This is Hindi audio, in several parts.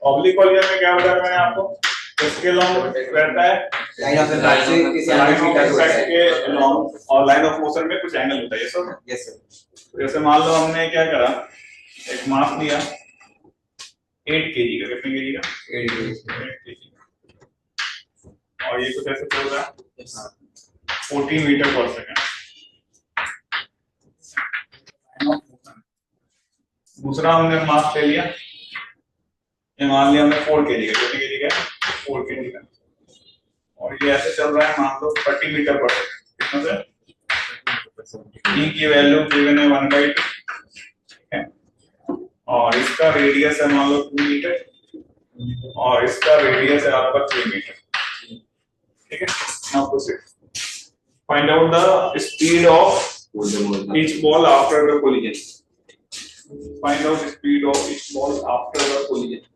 ऑब्लिक कॉलिजन में क्या बताया मैंने आपको, इसके लॉन्ग रहता है लाइन ऑफ इम्पैक्ट से किसी लाइन एंगल ऑफ थीटा होता इम्पैक्ट है। के लॉन्ग और लाइन ऑफ मोशन में कुछ एंगल होता है, ये सब। Yes sir. जैसे मान लो हमने क्या करा, एक मास लिया 8 केजी का, कितने केजी का, 8 केजी, और ये कुछ ऐसे चल रहा है 14 मीटर पर सेकंड। दूसरा हमने मास ले लिया, ये मान लिया हमने 4 केजी का, कितने केजी का, 4 केजी का, और ये ऐसे चल रहा है मान लो 30 मीटर पर सेकंड। कितना से ई की वैल्यू गिवन है 1/2, ठीक है, और इसका रेडियस है मान लो 2 मीटर और इसका रेडियस है आपका 3 मीटर, ठीक है। Now proceed, find out the speed of each ball after the collision. Find out speed of each ball after the collision.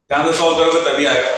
ध्यान से सॉल्व करोगे तभी आएगा।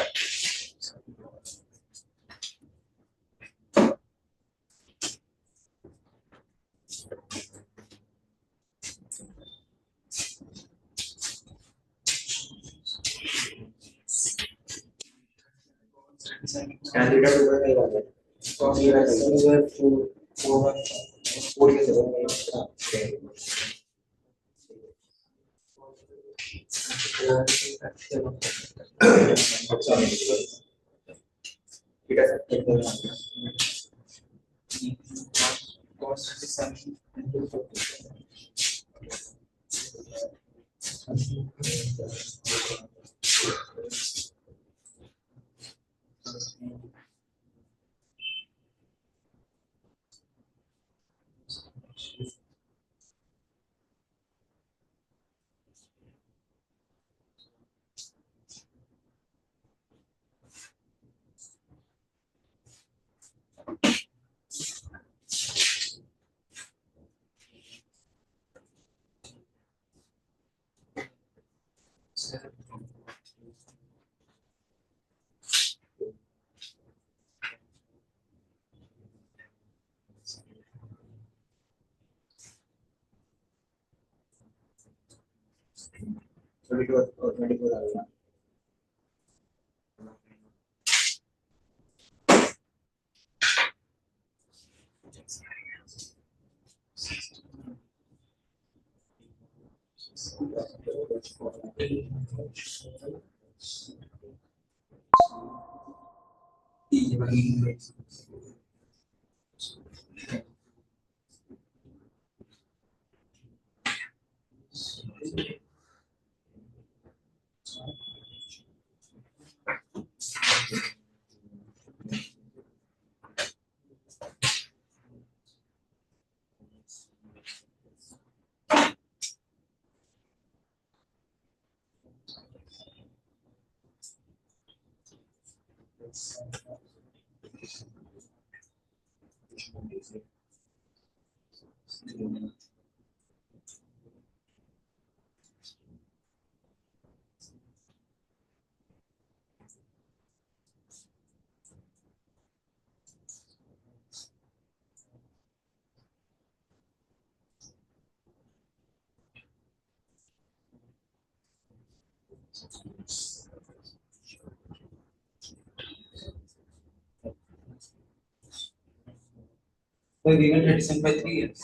So given 37/3 years.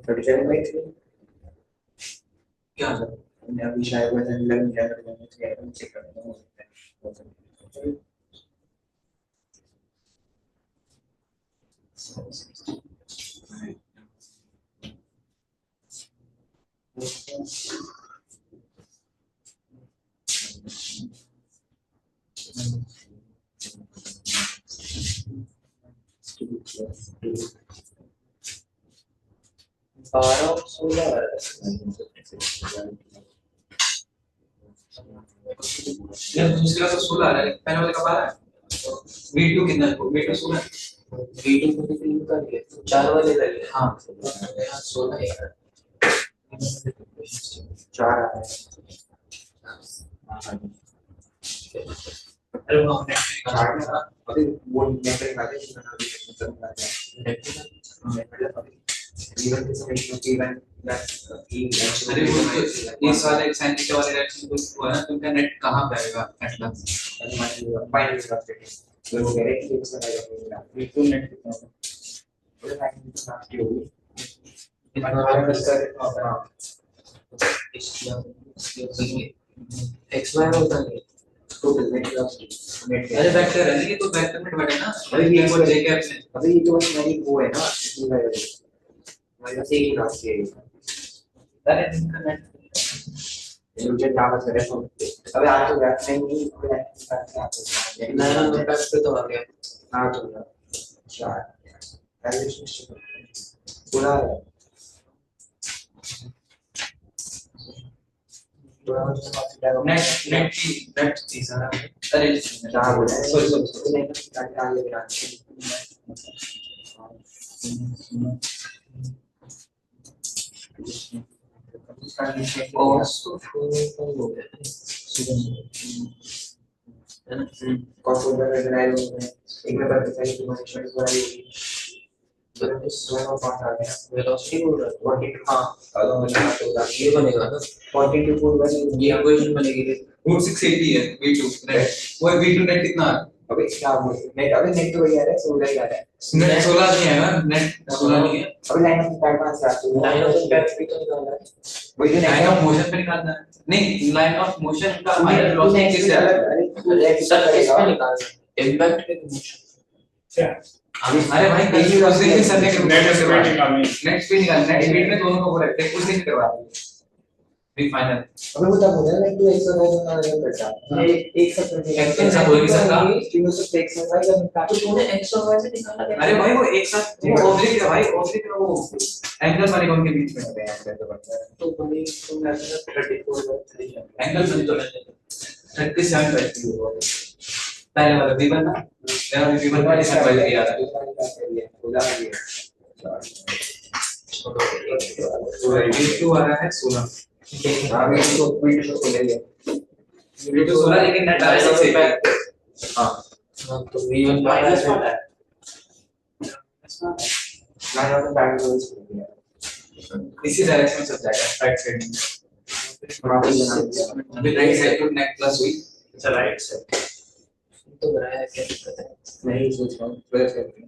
37/3 क्या होगा? मैंने अभी शायद वजन लग गया, तो मैंने चेक करना है। 12 16 यार दूसरे का तो 16 आ रहा है, पहले वाले का 12 है। V2 कितना है? V2 16 है। V2 को भी 3 कर दिया, 4 वाले ले लिया। हाँ 16 है, 4 आ रहा है। अरे वो हमने चार में ना अभी वो नेट पे आते हैं ना, अभी मतलब नेट पे अभी इवन के समय में इवन प्लस अरे वो तो इस वाले साइन के वाले डायरेक्शन को हुआ ना, तुमका नेट कहाँ पे आएगा एटलस? फाइनल स्ट्रक्चर तो वो कह रहे हैं कि इसका आएगा बिल्कुल नेट कितना होगा, वो फाइनल की बात की होगी एक्स वाई होता है टोटल नेट नेट। अरे वेक्टर है ना ये, तो वेक्टर में डिवाइड है ना। अरे ये और जे कैप में अभी ये तो हमारी वो है ना, हमारे पास एक ही रास्ते है। अरे इनका नेट मुझे क्या बता रहे हो अबे आज तो रैप नहीं नया पैक पे तो आ गया। हाँ तो चार कैलकुलेशन पूरा नेट की नेट थी सारा। अरे क्या बोल रहे हैं sorry also consider regular ignore करते हैं कि मैनेजमेंट वाली तो इस दोनों पार्ट आ गया वेलोसिटी बोल रहा है 42 हां ये बनेगा ना 42 फुट वाली ये इक्वेशन बनेगी रूट 680 है V2 नेट। वो V2 नेट कितना है? अबे क्या बोल नेट अबे नेट तो वही आ रहा है 16 ही आ रहा है नेट 16 नहीं है ना, नेट 16 नहीं है। अबे लाइन ऑफ पैड पास आ रहा है लाइन ऑफ पैड भी तो निकालना है वही जो लाइन ऑफ मोशन पे निकालना है। नहीं लाइन ऑफ मोशन का फाइनल वेलोसिटी किससे आ रहा है? सर किस पे निकालना है इम्पैक्ट पे मोशन क्या अरे भाई कल उस दिन भी सर ने नेट स्पीड निकालनी नेट स्पीड निकाल, नेट स्पीड में दोनों को बोला थे उस दिन करवा भी फाइनल। अबे वो तब हो जाएगा कि 109 का नहीं करता एक सेकंड एक्शन सब हो नहीं सकता। तीनों से एक सेकंड भाई जब काटो तूने 109 से निकाला कैसे? अरे भाई वो एक साथ वो ऑब्लिक है भाई, ऑब्लिक है वो एंगल बनेगा उनके बीच में। तो बड़ी तुम ऐसे 34 एंगल बन तो 37 बैठती है पहले वाला V1 ना, मेरा V1 का डिफरेंट वाला दिया था। V2 आ रहा है 16 आगे तो वीडियो को ले लिया V2 16 लेकिन नेट आ रहा है 6। हां तो V1 माइनस वाला है लाइन ऑफ पैड रोल्स इसी डायरेक्शन में चल जाएगा राइट साइड में। अभी right side to net plus हुई। अच्छा राइट साइड तो बनाया क्या दिक्कत है नहीं सोच रहा हूं प्लस करते हैं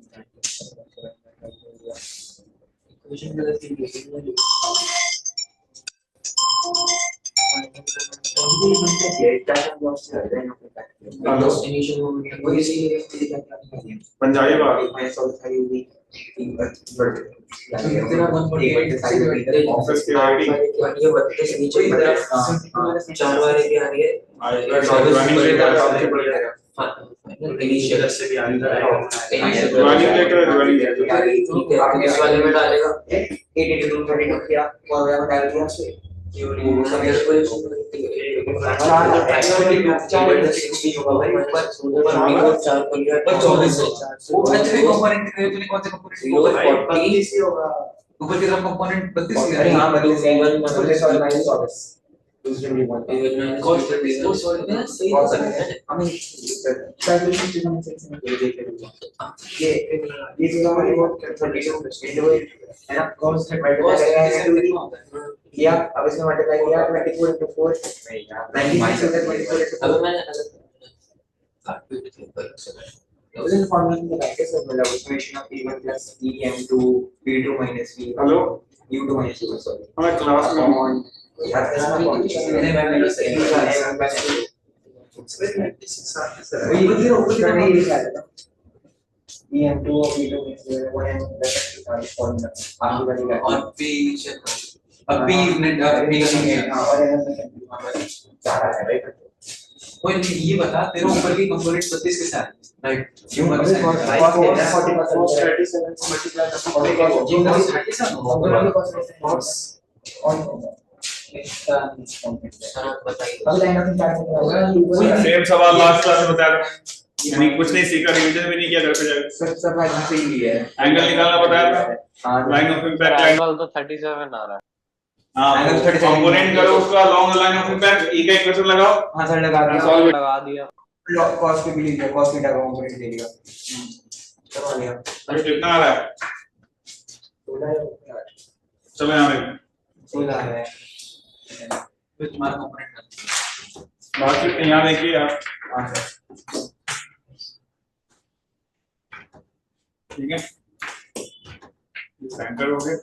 इक्वेशन गलत ही लिखी है पंजाबी बात ऑफिस की आईडी चार वाले की आ रही है ज्वाइनिंग इनिशियल से भी ज्वाइनिंग लेटर ठीक है इस वाले में डालेगा 82 32 किया और मैं डाल दिया उससे ऊपर की तरफ कंपोनेंट 32 अरे हाँ 32 और -24 दूसरे में कॉस्ट वो सॉरी में सही हो सकता है हमें कैलकुलेशन चीज हम सेक्शन में देख लेंगे ये चीज हमारी बहुत 32 है ना कॉस्ट मल्टीप्लाई किया अब इसमें मल्टीप्लाई किया 24 into 4 नहीं यार 96 से 24 into 4 अब मैंने वजन फॉर्मूला में लगाया सर मतलब equation of p1 plus em2 p2 minus v hello u2 minus u1 sorry हमारे क्लास में यार ऐसा मैंने मैंने सही वही वही ऊपर की तरफ लिखा है em2 और v2 में से वो है दैट फॉर्मूला आगे वाली का और p अब p नेट p का नहीं है। हां और चार है राइट कोई नहीं, ये बता तेरे ऊपर की कंपोनेंट 32 के साथ राइट क्यों ऊपर अरे साइन cos राइट 40% 37 multiply ये cos 37 होगा cos on सर आप बताइए अब लाइन ऑफ इम्पैक्ट सेम सवाल लास्ट क्लास में बताया था, यानी कुछ नहीं सीखा, रिवीजन भी नहीं किया घर पे जाकर। सब भाई से ही है एंगल निकालना बताया था, हां line of impact line, angle तो 37 आ रहा है। हाँ angle 37 कंपोनेंट करो उसका लॉन्ग लाइन ऑफ इम्पैक्ट, ई का इक्वेशन लगाओ, हां सर लगा दिया Solve it. लगा दिया। cos के भी लीजिए cos थीटा का कंपोनेंट ले लिया करवा लिया अरे कितना आ रहा है, 16 चलो यहाँ पे 16 है फिर तुम्हारा कंपोनेंट बाकी यहाँ देखिए आप, हां सर ठीक है, सेंटर हो गए,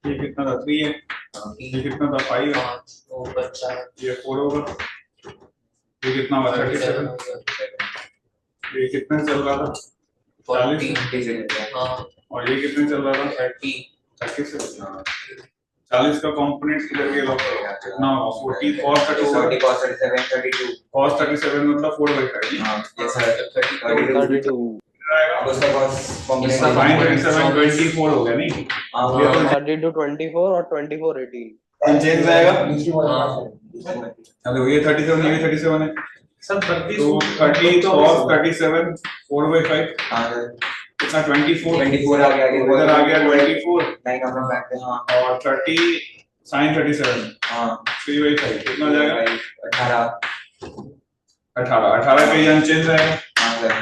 ये कितना था 3 है, ये कितना था 5 है, ऊपर 4 ये 4 होगा, ये कितना हुआ 37, ये कितने चल रहा था 40, हां और ये कितने चल रहा था 30 37, 40 का कंपोनेंट इधर के लॉक करो, कितना होगा 40 cos 37, 40 cos 37 32 cos 37 मतलब 4/5 जी, हां यस सर 32 32 आएगा उसका cos कंपोनेंट इसका sin 37 24 हो गया नहीं, हां ये तो 32 24 और 24 18। चेंज रहेगा, दूसरी वाला हेलो ये 37 ये भी 37 है, सब 32 तो 30 cos 37 4/5 हां सर कितना 24 24 आ गया इधर आ गया 24 लाइन ऑफ इम्पैक्ट हां और 30 sin 37 हां 3/5 कितना हो जाएगा 18 18 का ये अनचेंज रहेगा, हां सर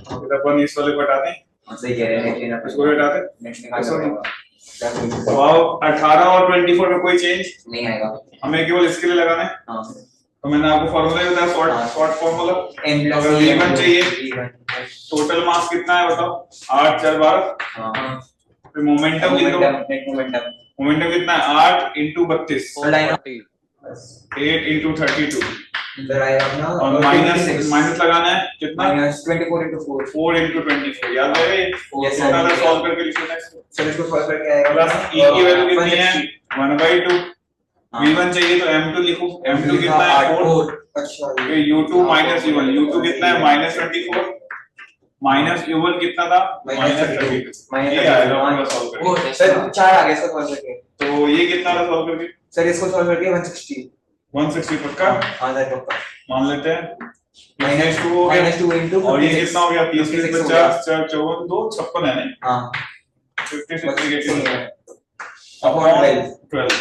फिर अपन इस वाले को हटाते हैं, हां सही कह रहे हैं लेकिन इसको भी हटाते हैं, नेक्स्ट निकालना पड़ेगा तो अब 18 और 24 में कोई चेंज नहीं आएगा हमें केवल इसके लिए लगाना है, हां तो मैंने आपको फॉर्मूला ही बताया, शॉर्ट फॉर्मूला, m अगर V1 चाहिए V1 टोटल मास कितना है बताओ 8 4 12, हां फिर मोमेंटम लिख दो, नेट मोमेंटम मोमेंटम कितना है 8 into 32 लाइन 40 8 into 32 इधर आएगा अपना और माइनस लगाना है कितना -24 into 4 4 into 24 याद है ये Yes, sir. छोटा सा सॉल्व करके लिखो नेक्स्ट, सर इसको सॉल्व करके आएगा प्लस e की वैल्यू कितनी है 1/2, v1 चाहिए तो m2 लिखो, m2 कितना है 4, अच्छा फिर u2 minus u1, u2 कितना है -24 माइनस u1 कितना था -32, ये आएगा पूरा सॉल्व करके, वो सर 4 आ गया इसको सॉल्व करके तो ये कितना था सॉल्व करके सर इसको सॉल्व करके 160 पक्का हां सर पक्का मान लेते हैं, -2 हो गया, -2 into और ये कितना हो गया 30 56 हो 50 4 54 2 56 है नहीं, हां 56 80 अपॉन 12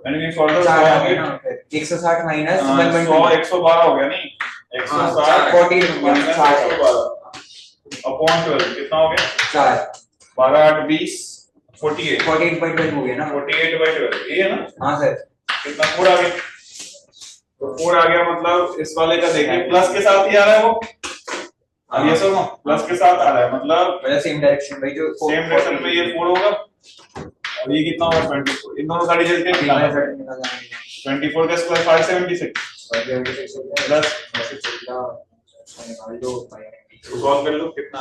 यानी कि फर्दर 4 आ 100 गया ना फिर 160 माइनस 100 112 हो गया नहीं 160 40 माइनस 112 अपॉन 12 कितना हो गया 4 12 8 20 48 48.12 हो गया ना 48/12 ये है ना, हां सर कितना 4 आ गया, तो 4 आ गया मतलब इस वाले का देखिए प्लस के साथ ही आ रहा है वो, अब ये सुनो प्लस के साथ आ रहा है मतलब मतलब सेम डायरेक्शन भाई जो सेम डायरेक्शन में ये 4 होगा, और ये कितना होगा 24, इन दोनों का रिजल्ट क्या निकालना है 24 का स्क्वायर 576 प्लस सॉल्व कर लो कितना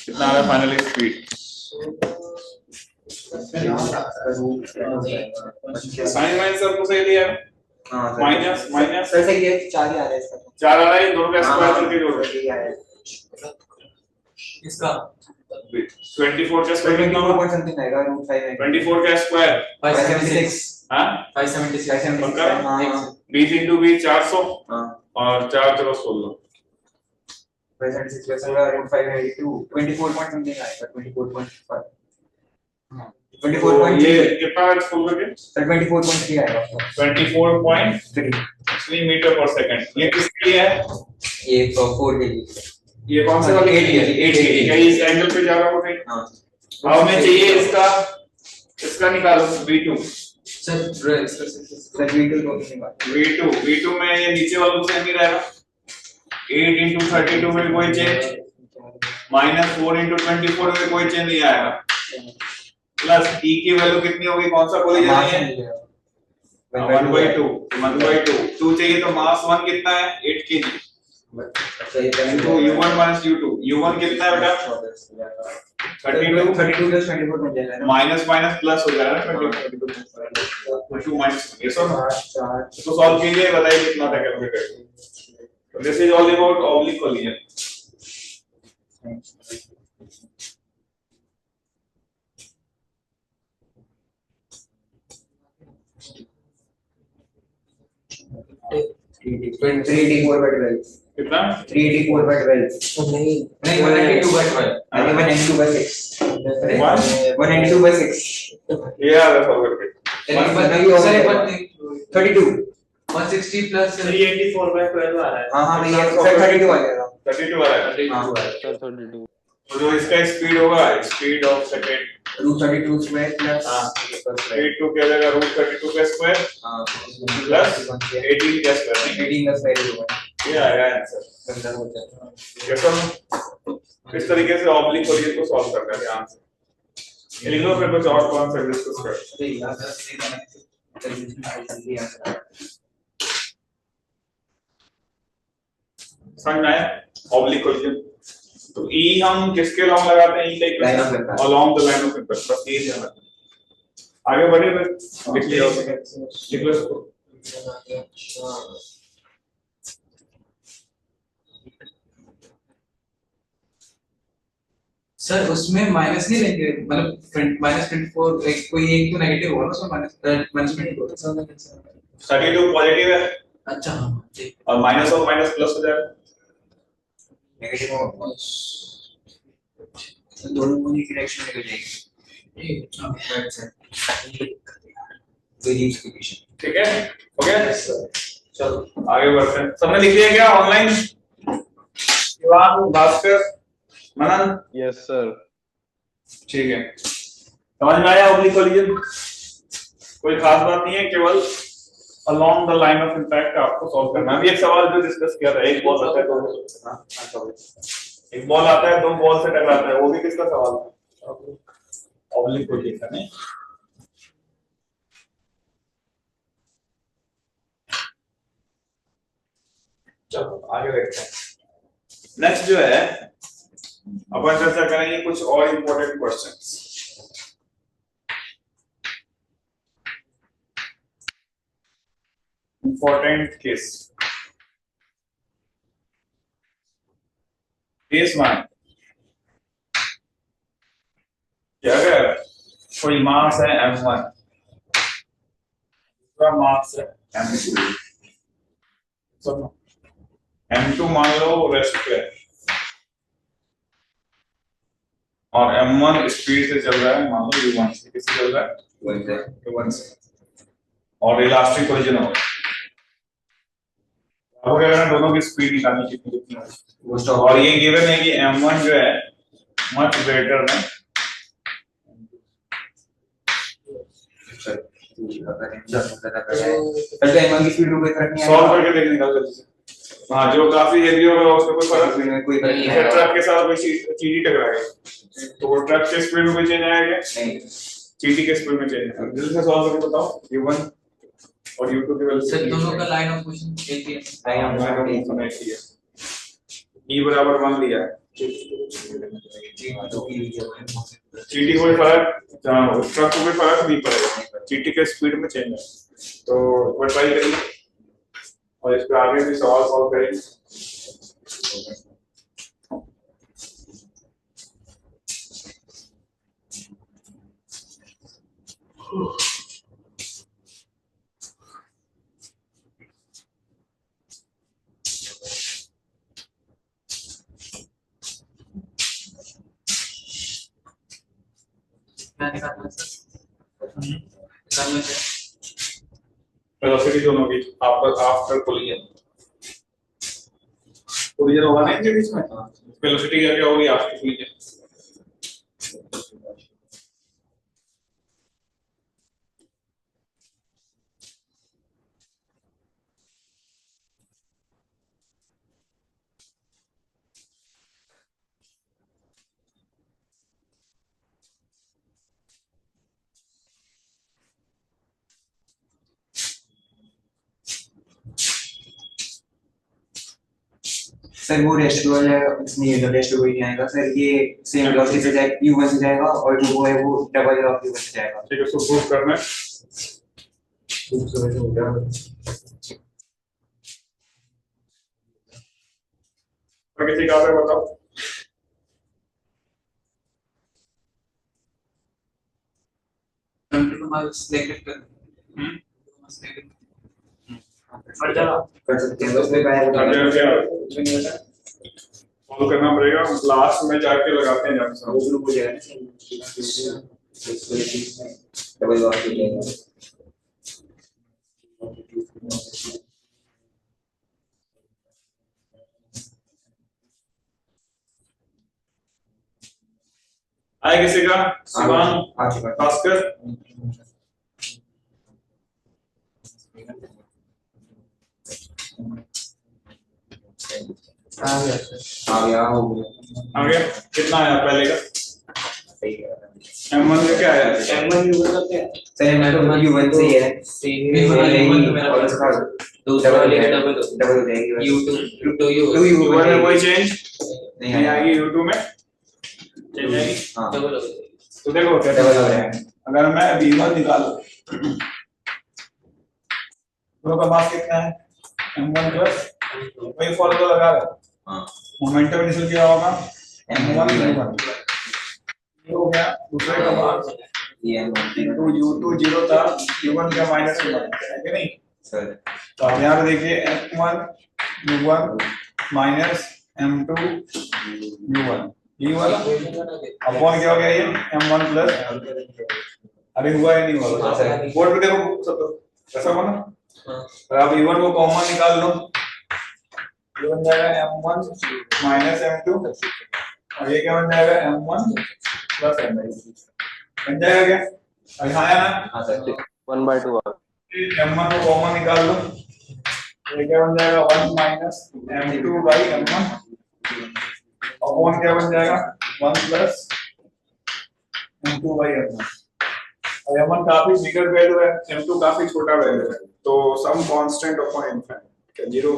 कितना आ रहा है फाइनली स्पीड, साइन माइनस सबको सही दिया है, माइनस माइनस सर सही है 4 ही आ रहा है इसका 4 आ रहा है, इन दोनों का स्क्वायर करके जोड़ दो, यही आया है इसका 24 का स्क्वायर कितना होगा 24 point something आएगा √5 है 24 का स्क्वायर 576 हां 576 पक्का? हां 20 into 20 400 हां और 4 चलो 16 576 वैसे होगा √5 है 24 point something आएगा 24.5 हां तो 24.3 ये कितना फुल करके सर 24.3 आएगा आपको 24.3 मीटर पर सेकंड, ये किसके लिए है, ये 4 के लिए ये कौन से वाले 8 के लिए 8 के लिए, कहीं इस एंगल पे जा रहा हो कहीं, हां अब हमें चाहिए इसका निकालो v2 सर सर वीडियो को नहीं बात v2 में ये नीचे वालों से नहीं रहेगा, 8 into 32 में कोई चेंज, -4 into 24 में कोई चेंज नहीं आएगा, प्लस e की वैल्यू कितनी होगी, कौन सा कोलिजन है 1/2 2 चाहिए तो मास 1 कितना है 8 kg अच्छा ये into u1 minus u2 u1 कितना है बेटा 32 32 प्लस 24 बन जाएगा ना। माइनस माइनस प्लस हो जाएगा ना 22 माइनस ये सब इसको सॉल्व कीजिए बताइए कितना था calculator. This is all about oblique collision. Three eighty four by 12 कितना 384 by 12 नहीं 192 by 12 I think 192 by 6 One? 192 by 6 ये आ रहा सॉल्व करके सर एक बात नहीं 32 160 प्लस 384 by 12 आ रहा है। हाँ हाँ भैया सर 32 आ जाएगा 32 आ रहा है। हाँ सर 32 तो जो इसका स्पीड होगा speed of second root 32 square plus हाँ स्पीड 2 क्या जाएगा रूट 32 का स्क्वायर प्लस 18 का स्क्वायर नहीं 18 का स्क्वायर होगा ये आएगा आंसर। बंदा हो जाएगा ये सब इस तरीके से ऑब्लिक कोलिजन को सॉल्व करना है ध्यान से। ये लिख लो फिर कुछ और कॉन्सेप्ट डिस्कस करते हैं। समझ में आया ऑब्लिक कोलिजन। तो ई हम किसके अलोंग लगाते हैं ई का Line of impact. Along the line of impact बस ये ध्यान रखना। आगे बढ़े फिर लिख लिया लिख लो इसको। सर उसमें माइनस नहीं लेंगे मतलब माइनस 24 एक कोई एक तो नेगेटिव होगा ना उसमें माइनस 24 32 पॉजिटिव है अच्छा हाँ ठीक और माइनस और माइनस प्लस हो जाएगा। नेगेटिव दोनों को एक डायरेक्शन में निकल जाएगी वेरी इक्वेशन ठीक है हो गया चलो आगे बढ़ते हैं। सबने लिख लिया क्या ऑनलाइन शिवांग भास्कर मनन यस सर ठीक है समझ में आया ऑब्लिक कोलिजन कोई खास बात नहीं है केवल along the line of impact आपको सॉल्व करना है। अभी एक सवाल जो डिस्कस किया था एक बॉल आता है एक बॉल आता है दो बॉल से टकराता है वो भी किसका सवाल था ऑब्लिक कोलिजन का नहीं। चलो आगे देखते हैं। नेक्स्ट जो है अपन चर्चा करेंगे कुछ और important questions. Important case case 1 क्या अगर कोई मास है m1 दूसरा मास है m2 m2 मान लो रेस्ट पे और m1 स्पीड से चल रहा है मान लो u1 से किससे चल रहा है u1 से और इलास्टिक कोलिजन होगा। अब अगर दोनों की स्पीड निकालनी कितनी वो स्टॉप और ये गिवन है कि m1 जो है मच ग्रेटर है पहले m1 की स्पीड को कोई फर्क नहीं सॉल्व करके देखने का जल्दी से। हाँ जो काफी हेवी होगा उसमें कोई फर्क आएगा कोई फर्क नहीं नहीं आएगा ट्रक के साथ कोई चीटी टकराएगी तो वो ट्रक के स्पीड में कोई चेंज आएगा नहीं चीटी के स्पीड में चेंज आएगा। जल्दी से सॉल्व करके बताओ u1 और u2 की वैल्यू सर दोनों का लाइन ऑफ क्वेश्चन एक ही है e बराबर 1 लिया है चीटी कोई फर्क ट्रक को कोई फर्क नहीं पड़ेगा चीटी के स्पीड में चेंज है तो वो ट्राई करिए और इस पे आगे भी सवाल सॉल्व करेंगे। क्या निकालना है सर निकालना है वेलोसिटी दोनों की आफ्टर कोलिजन कोलिजन होगा ना इनके बीच में वेलोसिटी क्या होगी आफ्टर कोलिजन सर वो रेस्ट टू वाला इसमें ये रेस्ट टू नहीं आएगा सर, ये सेम वेलोसिटी से जाएगा u1 से जाएगा और जो वो है वो डबल ऑफ u1 से जाएगा। ठीक है, उसको प्रूव करना है। और किसी का और बताओ। कर सकते हैं उसमें क्या फॉलो करना पड़ेगा, लास्ट में जाके लगाते हैं जब वो ग्रुप हो जाएगा डबल ऑफ हो जाएगा। आए किसी का? शिवांग, भास्कर, आ गया हो गया। आ गया? कितना आया पहले का? सही है M1 का क्या आया? M1 U1 का क्या है? सर मैं तो u1 से ही है और उसका दूसरा वाले का डबल डबल हो जाएगी U2 U1 में कोई चेंज नहीं नहीं आएगी। आएगी, U2 में चेंज आएगी। हाँ डबल तो देखो क्या डबल हो रहा है। अगर मैं V1 निकालूं, दोनों का मास कितना है? M1 प्लस वही फॉर्मूला लगा रहे हैं, हाँ मोमेंटम इनिशियल क्या होगा? M1 U1 ये हो गया। दूसरे का मास ये तो U2 0 था, U1 का माइनस है कि नहीं? सर तो आप यहाँ पे देखिए M1 U1 minus M2 U1 ये वाला अपॉन क्या हो गया ये M1 प्लस, अरे हुआ ही नहीं हुआ हाँ, सर। बोर्ड पे देखो सब ऐसा बना। और अब E1 को कॉमन निकाल लो, ये बन जाएगा M1 माइनस M2 और ये क्या बन जाएगा M1 प्लस M2 बन जाएगा क्या? और यहाँ आया ना हाँ सर 1/2 M1 को कॉमन निकाल लो, ये क्या बन जाएगा 1 minus M2 by M1 upon क्या बन जाएगा 1 प्लस M2 बाई M1। और M1 काफी बिगर वैल्यू है, M2 काफी छोटा वैल्यू है, तो सम कांस्टेंट अपॉन इनफिनिटी क्या 0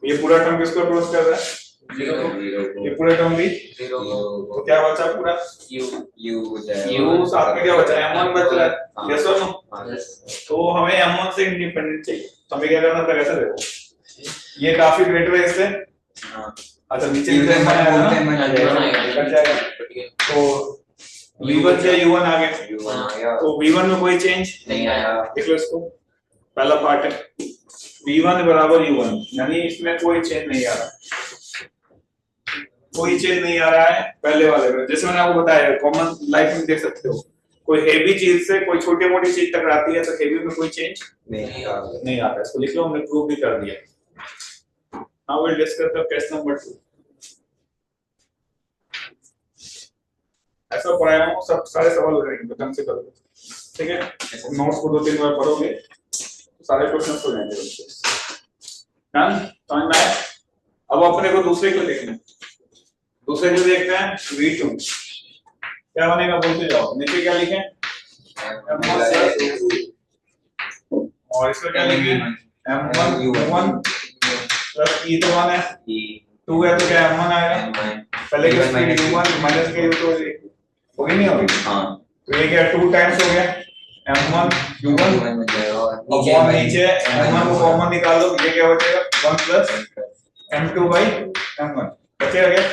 ये पूरा टर्म किसको अप्रोच कर रहा है? 0 ये पूरा टर्म भी 0 तो क्या बचा पूरा U साथ में क्या बचा M1 बच रहा है, यस और नो? तो हमें M1 से इंडिपेंडेंट चाहिए, तो हमें क्या करना पड़ेगा? ऐसा देखो ये काफी ग्रेटर है इससे, अच्छा नीचे भी कट जाएगा तो V1 से U1 आ गया, तो V1 में कोई चेंज नहीं आया। देख लो इसको, पहला पार्ट है V1 बराबर U1 यानी इसमें कोई चेंज नहीं आ रहा, कोई चेंज नहीं आ रहा है पहले वाले में। जैसे मैंने आपको बताया कॉमन लाइफ में देख सकते हो, कोई हेवी चीज से कोई छोटी मोटी चीज टकराती है तो हेवी में कोई चेंज नहीं आता। इसको लिख लो, हमने प्रूव भी कर दिया। Now will discuss the question number 2। ऐसा पढ़ाया हूँ, सब सारे सवाल हो जाएंगे, ढंग से करो, ठीक है? नोट्स को 2-3 बार पढ़ोगे तो सारे क्वेश्चन हो जाएंगे। डन? समझ में आया? अब अपने को दूसरे को देखना है, दूसरे जो देखते हैं V2 क्या बनेगा बोलते जाओ। नीचे क्या लिखें? और इसको क्या लिखें? M1 U1 प्लस E तो 1 है, 2 है तो क्या M1 आएगा? पहले के U1 माइनस के U2 होगी नहीं होगी? हाँ तो ये क्या 2 टाइम्स हो गया M1 U1 अपॉन नीचे M1 को कॉमन निकाल लो, ये क्या बचेगा 1 प्लस M2 बाई M1 बचेगा क्या?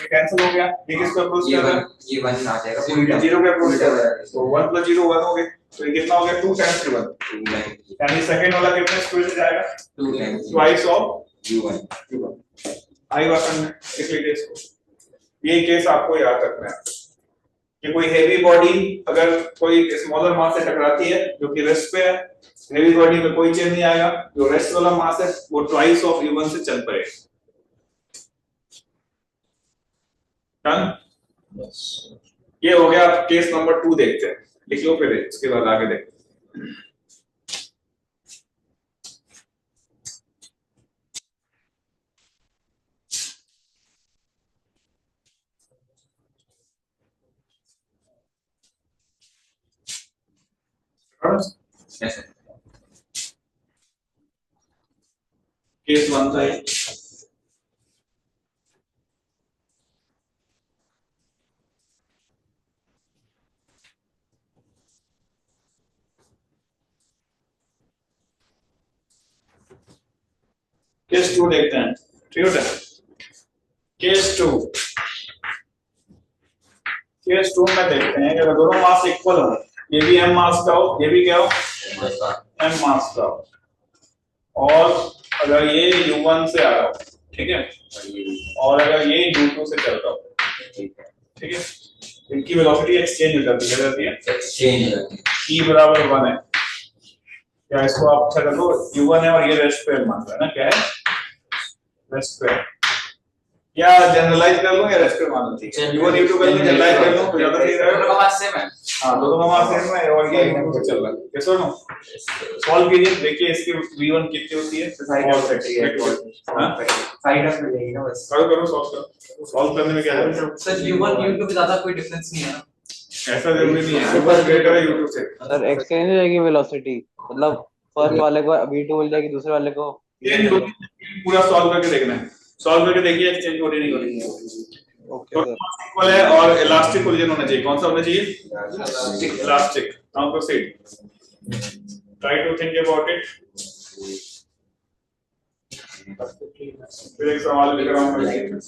ये कैंसिल हो गया, ये किसको अप्रोच कर रहा है? ये 1 आ जाएगा 0 पे अप्रोच कर रहा है, तो 1 प्लस 0 1 हो गया, तो ये कितना हो गया 2 टाइम्स 1 यानी सेकंड वाला कितने स्क्वायर से जाएगा? 2 ऑफ U1 आई बात करना इसलिए इसको ये केस आपको याद रखना है कि कोई हेवी बॉडी अगर कोई स्मॉलर मास से टकराती है जो कि रेस्ट पे है, हेवी बॉडी में कोई चेंज नहीं आएगा, जो रेस्ट वाला मास है वो ट्वाइस ऑफ U1 से चल पड़ेगा। डन? ये हो गया। आप केस नंबर 2 देखते हैं, लिख लो फिर इसके बाद आगे देखते हैं। केस 1 था ये, केस 2 देखते हैं, ठीक है। केस 2 में देखते हैं कि अगर दोनों मास इक्वल हो, ये भी m मास का हो, ये भी क्या हो, m मास का हो, और अगर ये u1 से आ रहा हो, ठीक है, और अगर ये u2 से चल रहा हो, ठीक है, इनकी वेलोसिटी एक्सचेंज हो जाती है, e बराबर 1 है, क्या इसको आप अच्छा कर लो, u1 है और ये रेस्ट स्क्वायर मान लो, है ना, क्या है, रेस्ट स्क्वायर, या जनरलाइज कर लो या रेस्ट स्क्वायर मान लो, ठीक है, u1 u2 कर लो, जनरलाइज कर लो तो ज्यादा सही रहेगा। दोनों का मास सेम है। हाँ, दोनों का मास सेम है और ये u2 से चल रहा है, कैसे हो, सॉल्व कीजिए, देखिए इसकी v1 कितनी होती है, साइड ऑफ हाँ साइड ऑफ मिलेगी ना बस। करो सॉल्व करने में क्या है, सर u1 u2 के ज्यादा कोई डिफरेंस नहीं है ना। ऐसा जरूरी नहीं है, ऊपर ग्रेटर है u2 से, सर एक्सचेंज हो जाएगी वेलोसिटी, मतलब फर्स्ट वाले को v2 मिल जाएगी, दूसरे वाले को ये पूरा सॉल्व करके देखना है, सॉल्व करके देखिए एक्सचेंज हो रही नहीं हो रही, ओके सर। इक्वल है और इलास्टिक कोलिजन होना चाहिए, कौन सा होना चाहिए, elastic, now proceed, try to think about it. फिर एक सवाल लिख रहा हूं मैं,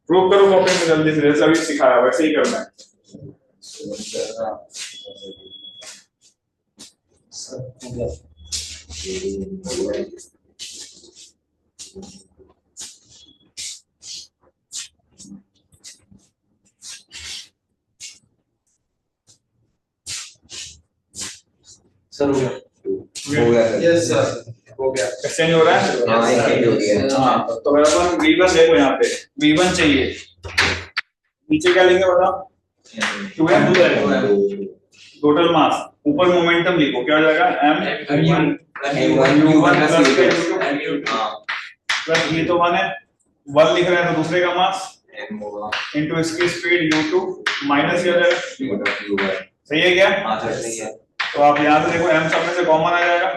प्रूव करो कॉपी में जल्दी से, जैसे अभी सिखाया वैसे ही करना है। सर हो गया। यस सर, हो गया। एक्सचेंज हो रहा है, हाँ, exchange हो गया। हाँ, तो मेरा अपन v1 देखो, यहाँ पे v1 चाहिए, नीचे क्या लेंगे बताओ, 2m, टोटल मास, ऊपर मोमेंटम लिखो, क्या हो जाएगा, m u1 प्लस ये तो 1 है, 1 लिख रहे हैं तो दूसरे का मास इनटू इसकी स्पीड u2 माइनस ये हो जाएगा, सही है क्या, तो आप यहाँ से देखो m सब में से कॉमन आ जाएगा,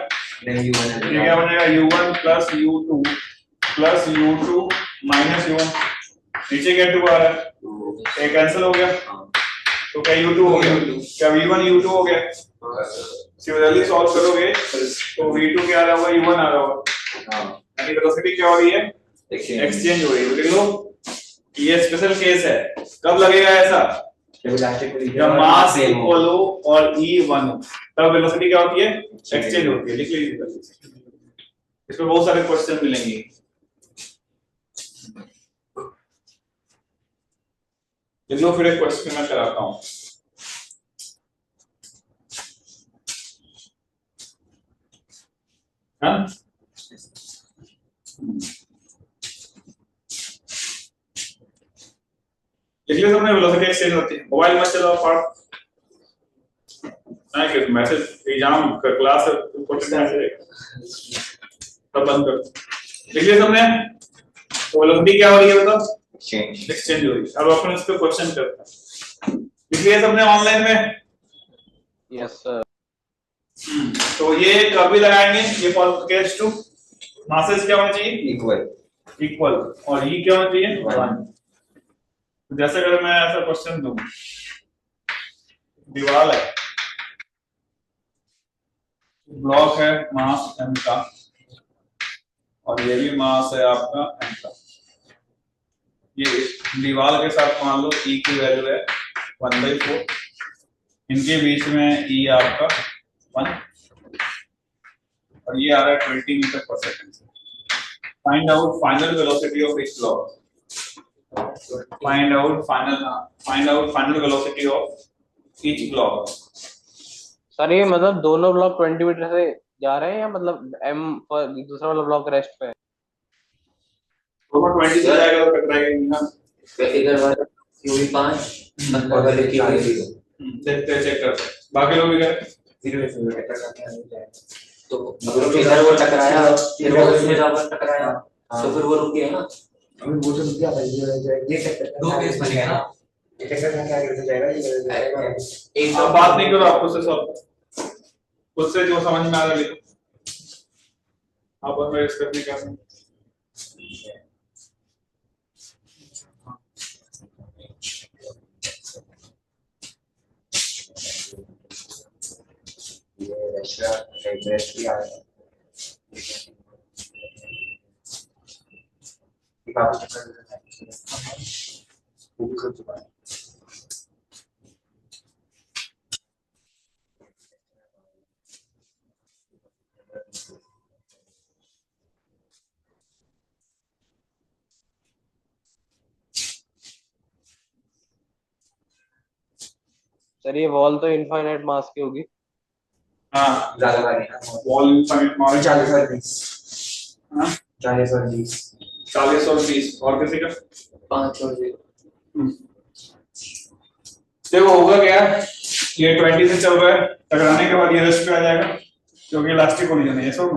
ये क्या बनेगा, u1 plus u2 plus u2 minus u1, नीचे क्या 2 आ रहा है, ये कैंसिल हो गया, तो क्या u2 हो गया, क्या v1 u2 हो गया, सिमिलरली सॉल्व करोगे तो v2 क्या आ रहा होगा, u1 आ रहा होगा, यानी वेलोसिटी क्या हो रही है, एक्सचेंज हो रही है, देख लो ये स्पेशल केस है, कब लगेगा ऐसा, जब मास इक्वल हो और e1 हो, तब वेलोसिटी क्या होती है, एक्सचेंज होती है, लिख लीजिए, इसमें बहुत सारे क्वेश्चन मिलेंगे, लिख लो, फिर एक क्वेश्चन मैं कराता हूँ, हाँ लिख लिया सबने, वेलोसिटी एक्सचेंज होती है, मोबाइल मत चलाओ, पढ़ ना, कि message exam class important message सब बंद कर, लिख लिया सबने, तो वेलोसिटी क्या हो रही है बताओ, एक्सचेंज हो रही है, अब अपन इस पे क्वेश्चन करते हैं, लिख लिया सबने ऑनलाइन में, यस सर। तो ये कभी लगाएंगे, ये केस 2 मासेस क्या होना चाहिए, इक्वल, और ये क्या होना चाहिए, 1, जैसे अगर मैं ऐसा क्वेश्चन दूं, दीवार है, ब्लॉक है, मास m का, और ये भी मास है आपका m का, ये दीवार के साथ मान लो e की वैल्यू है 1/4, इनके बीच में e आपका 1 और ये आ रहा है 20 मीटर पर second, find out final velocity of each block, find out final velocity of each block, sir ये मतलब दोनों ब्लॉक 20 मीटर से जा रहे हैं या मतलब m पर दूसरा वाला ब्लॉक रेस्ट पे है, दोनों 20 से जाएगा तो टकराएंगे ना, फिगर वाला क्यूबी 5 मतलब वाले क्यूबी देखते हैं, चेक करते हैं, बाकी लोग भी करें, 0 से जाएगा तो मतलब इधर वो टकराया, फिर वो उसमें जाकर टकराया, तो फिर वो रुक गया ना, अभी वो तो क्या ये सेक्टर दो केस बनेगा ना, ये सेक्टर में क्या गिर जाएगा, ये जाएगा एक आप बात नहीं करो, आपको से सॉल्व, खुद से जो समझ में आ रहा है लिखो, आप और इसका नहीं कर सकते, रेस्ट भी आ रहा है काफी चक्कर वो भी कर चुका है सर ये वॉल तो इनफाइनाइट मास की होगी। हाँ ज्यादा भारी है वॉल इनफाइनाइट मास 40 और 20 हाँ 40 और 20 40 और 20 और किसी का 5 और 0 देखो होगा क्या ये 20 से चल रहा है टकराने के बाद ये रेस्ट पे आ जाएगा क्योंकि इलास्टिक कोलिजन है ये सब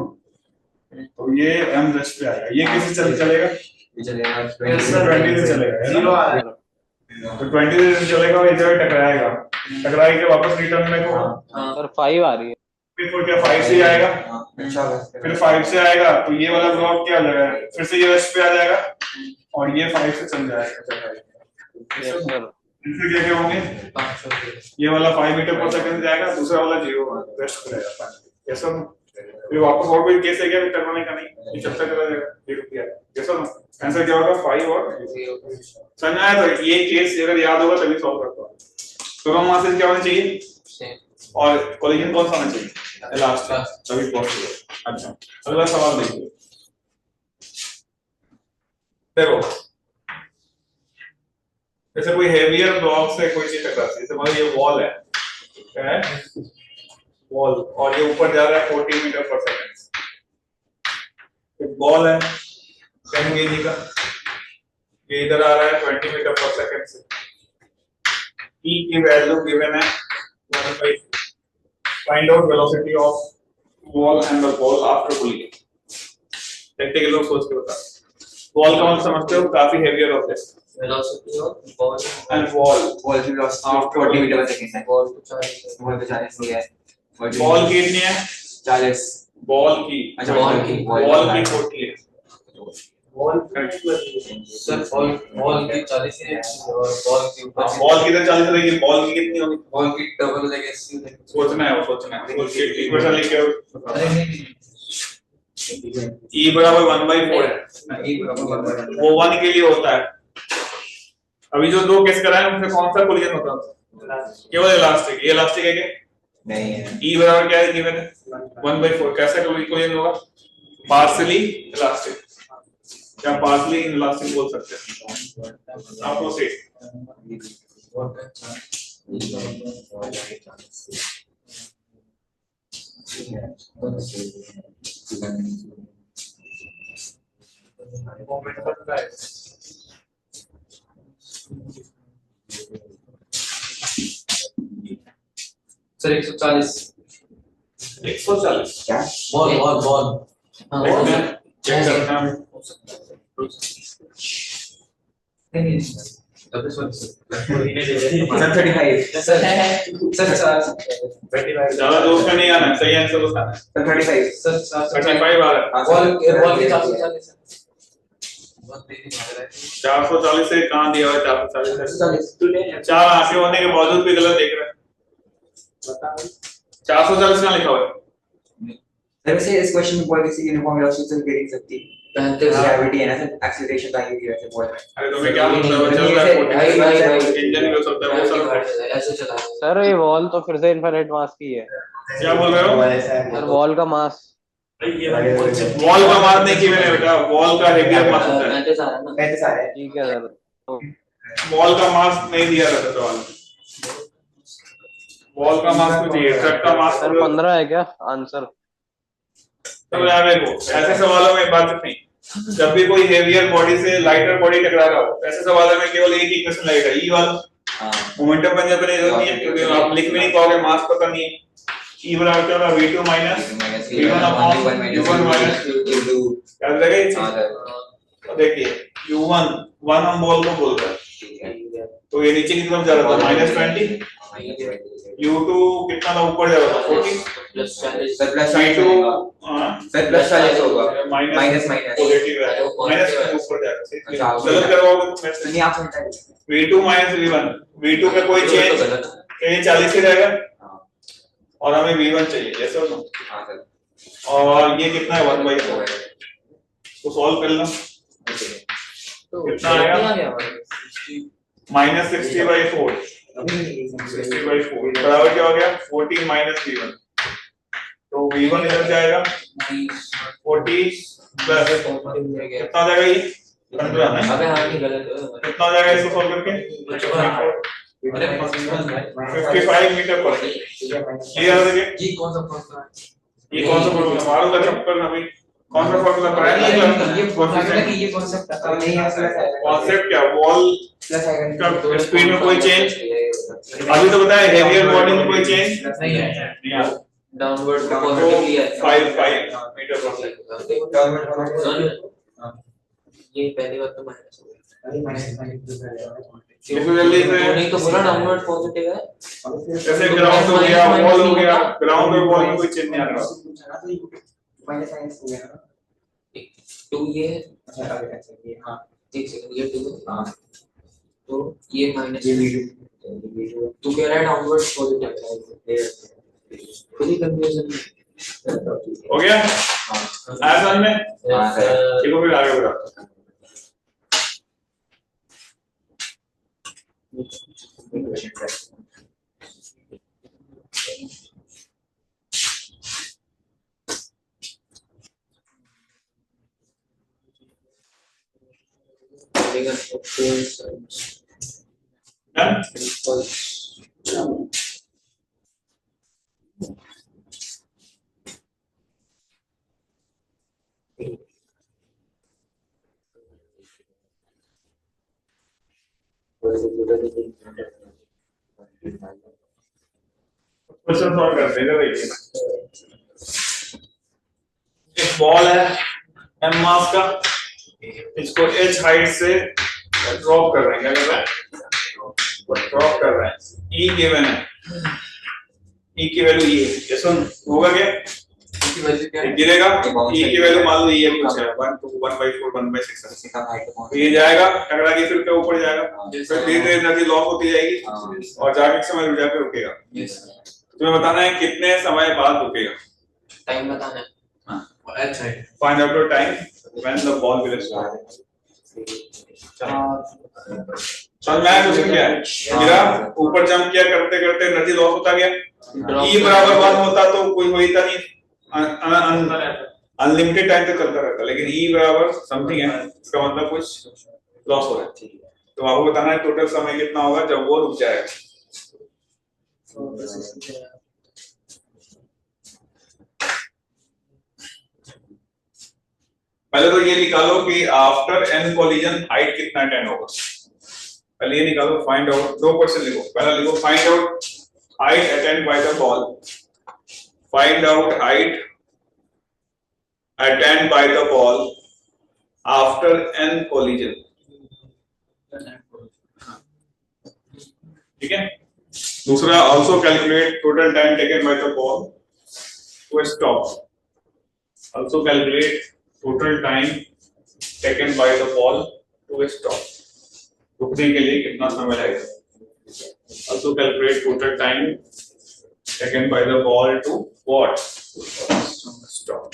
तो ये एम रेस्ट पे आएगा ये कैसे चलेगा ये चलेगा 20 से चलेगा है जीरो ना? आ रहा है तो 20 से चलेगा और इधर टकराएगा टकराए के वापस रिटर्न में को सर 5 आ रही है। फिर क्या 5 से आएगा अच्छा फिर 5 से आएगा तो ये वाला ब्लॉक क्या हो जाएगा फिर से ये रेस्ट पे आ जाएगा और ये 5 से चल जाएगा यस सर। फिर क्या क्या होंगे 5 और 0 ये वाला 5 मीटर पर सेकंड जाएगा दूसरा वाला 0 रेस्ट पे रहेगा ये सब फिर वापस और कोई केस है क्या फिर टकराने का नहीं ये चलता चला जाएगा ये रुक गया ये सब आंसर क्या होगा 5 और 0 समझ आया तो ये केस अगर याद होगा तभी सॉल्व कर पाओगे तो हम मासेज क्या होना चाहिए सेम और कोलिजन कौन सा होना चाहिए लास्ट तभी पॉसिबल अच्छा अगला सवाल देखिए देखो जैसे कोई हेवियर ब्लॉक से कोई चीज टकराती है जैसे मान लो ये वॉल है क्या है वॉल और ये ऊपर जा रहा है 40 मीटर पर सेकंड एक बॉल है 10 केजी का ये इधर आ रहा है 20 मीटर पर सेकंड से E की वैल्यू गिवन है 1/4 find out velocity of ball and the ball after pulling practical लोग सोच के बता बॉल का मतलब समझते हो काफी heavier object velocity of ball and wall ball की वेलोसिटी 40 मीटर पर सेकंड है बॉल तो 40 बॉल पे 40 हो गया है बॉल की कितनी है 40 बॉल की अच्छा बॉल की बॉल की 40 है बॉल सर बॉल की 40 है और बॉल के ऊपर बॉल की तो 40 रहेगी बॉल की कितनी होगी बॉल की डबल लेके सी सोचना है बॉल की इक्वेशन लिखे अरे नहीं E बराबर 1/4 है नहीं बराबर वो 1 के लिए होता है अभी जो दो केस कराए उनमें कौन सा कोलिजन होता है केवल इलास्टिक ये इलास्टिक है क्या नहीं है E बराबर क्या है गिवन है 1/4 कैसा कोलिजन होगा पार्शियली इलास्टिक क्या पार्शियली इलास्टिक बोल सकते हैं आप लोग से मोमेंट बनता है सर 140 140 क्या बॉल चेक करना नहीं डबल सर 35 सर सर 25 ज्यादा दोस्त का नहीं आना सही आंसर बताना सर 35 सर 35 आ रहा है बॉल के 440 बहुत तेजी मार रहा है 440 से कहां दिया हुआ है 440 40 चार आंखें होने के बावजूद भी गलत देख रहे हैं 440 कहां लिखा हुआ है वैसे इस क्वेश्चन में बॉल किसी यूनिफॉर्म वेलोसिटी से गिर सकती है ग्रेविटी है ना सर एक्सीलरेशन का ही वैसे बॉल अरे तुम्हें क्या मतलब है चल रहा है भाई इंजन भी हो सकता है वो सब ऐसे चला सर ये वॉल तो फिर से इनफाइनाइट मास की है। क्या बोल रहे हो सर वॉल का मास वॉल का मास नहीं कि मैंने बेटा वॉल का हेवियर मास होता है 35 आ रहा है ना 35 आ रहा है ठीक है सर। वॉल का मास नहीं दिया रहता सवाल में वॉल का मास कुछ चाहिए ट्रक का मास सर 15 है क्या आंसर? तो यार देखो ऐसे सवालों में बात नहीं जब भी कोई हेवियर बॉडी से लाइटर बॉडी टकरा रहा हो ऐसे सवालों में केवल एक ही इक्वेशन लगेगा ई वाला मोमेंटम बनने पर जरूरत नहीं है क्योंकि आप लिख भी नहीं पाओगे मास पता नहीं है ई बराबर क्या होगा v2 minus v1 upon u1 minus याद रहेगा तो देखिए u1 1 हम बॉल को बोल रहे हैं तो ये नीचे की तरफ जा रहा था -20 u2 कितना था ऊपर जा रहा था 40 plus 40 sir plus v2 sir plus 40 होगा माइनस माइनस पॉजिटिव है माइनस ऊपर जा रहा अच्छा, है गलत करवाओगे तो मैं से नहीं आप समझ रहे v2 माइनस v1 v2 का कोई चेंज ये 40 ही रहेगा और हमें V1 चाहिए, यस और नो? हाँ सर। और ये कितना है 1/4, तो सॉल्व कर लो। तो कितना आएगा? -60/4, अभी नहीं 60/4 बराबर क्या हो गया 14 - V1, तो V1 इधर जाएगा 40 प्लस कितना हो जाएगा ये 15 है। अबे हाँ नहीं गलत कितना हो जाएगा इसको सॉल्व करके 55 मीटर पर क्लियर हो गया। ये कौन सा फॉर्मूला ये कौन सा फॉर्मूला मारो का चक्कर अभी कौन सा फॉर्मूला ट्रायंगल ये फॉर्मूला कि ये कॉन्सेप्ट पता नहीं है प्लस आएगा कॉन्सेप्ट क्या वॉल प्लस आएगा का स्पीड में कोई चेंज अभी तो बताया हेवियर बॉडी में कोई चेंज नहीं है नहीं आया डाउनवर्ड पॉजिटिवली है 5 मीटर पर सेकंड। ये पहली बात तो माइनस हो गया अभी माइनस इसको जल्दी से नहीं तो बोला डाउनवर्ड पॉजिटिव है जैसे ग्राउंड हो गया वॉल हो गया ग्राउंड और वॉल में कोई चेंज नहीं आ रहा माइनस माइनस हो गया ना तो ये अच्छा आगे अच्छा ये हां एक सेकंड ये 2 हां तो ये माइनस ये वीडियो तू कह रहा है डाउनवर्ड पॉजिटिव है पूरी कंफ्यूजन हो गया आया समझ में। हां सर देखो फिर आगे बढ़ा क्वेश्चन सॉल्व करते हैं देखिए एक बॉल है m मास का इसको h हाइट से ड्रॉप कर रहे हैं क्या कर रहे हैं ड्रॉप कर रहे हैं e गिवन है e की वैल्यू ये है सुन होगा क्या की वैल्यू क्या है गिरेगा e की वैल्यू मान लो ये कुछ है 1 to 1/4 1/6 तो ये जाएगा टकरा के फिर क्या ऊपर जाएगा फिर धीरे धीरे एनर्जी लॉस होती जाएगी और जाके समय रुक जाके रुकेगा तुम्हें बताना है कितने समय बाद रुकेगा टाइम बताना है हां अच्छा है find out the time when the ball will start समझ में आया कुछ क्या है गिरा ऊपर जंप किया करते करते एनर्जी लॉस होता गया e बराबर 1 होता तो कोई वही था नहीं अनलिमिटेड टाइम तक चलता रहता लेकिन e बराबर समथिंग है इसका मतलब कुछ लॉस हो रहा है तो आपको बताना है टोटल समय कितना होगा जब वो रुक जाएगा। पहले तो ये निकालो कि आफ्टर n कोलिजन हाइट कितना 10 होगा पहले ये निकालो फाइंड आउट दो क्वेश्चन लिखो पहला लिखो find out height attend by the ball find out height attend by the ball after n collision ठीक है। दूसरा also calculate total time taken by the ball to stop also calculate total time taken by the ball to stop रुकने के लिए कितना समय लगेगा also calculate total time taken by the ball to what stop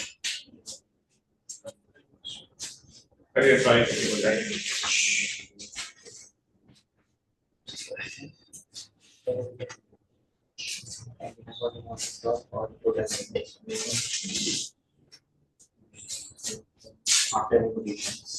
करिए ट्राई करिए बताइए after regulations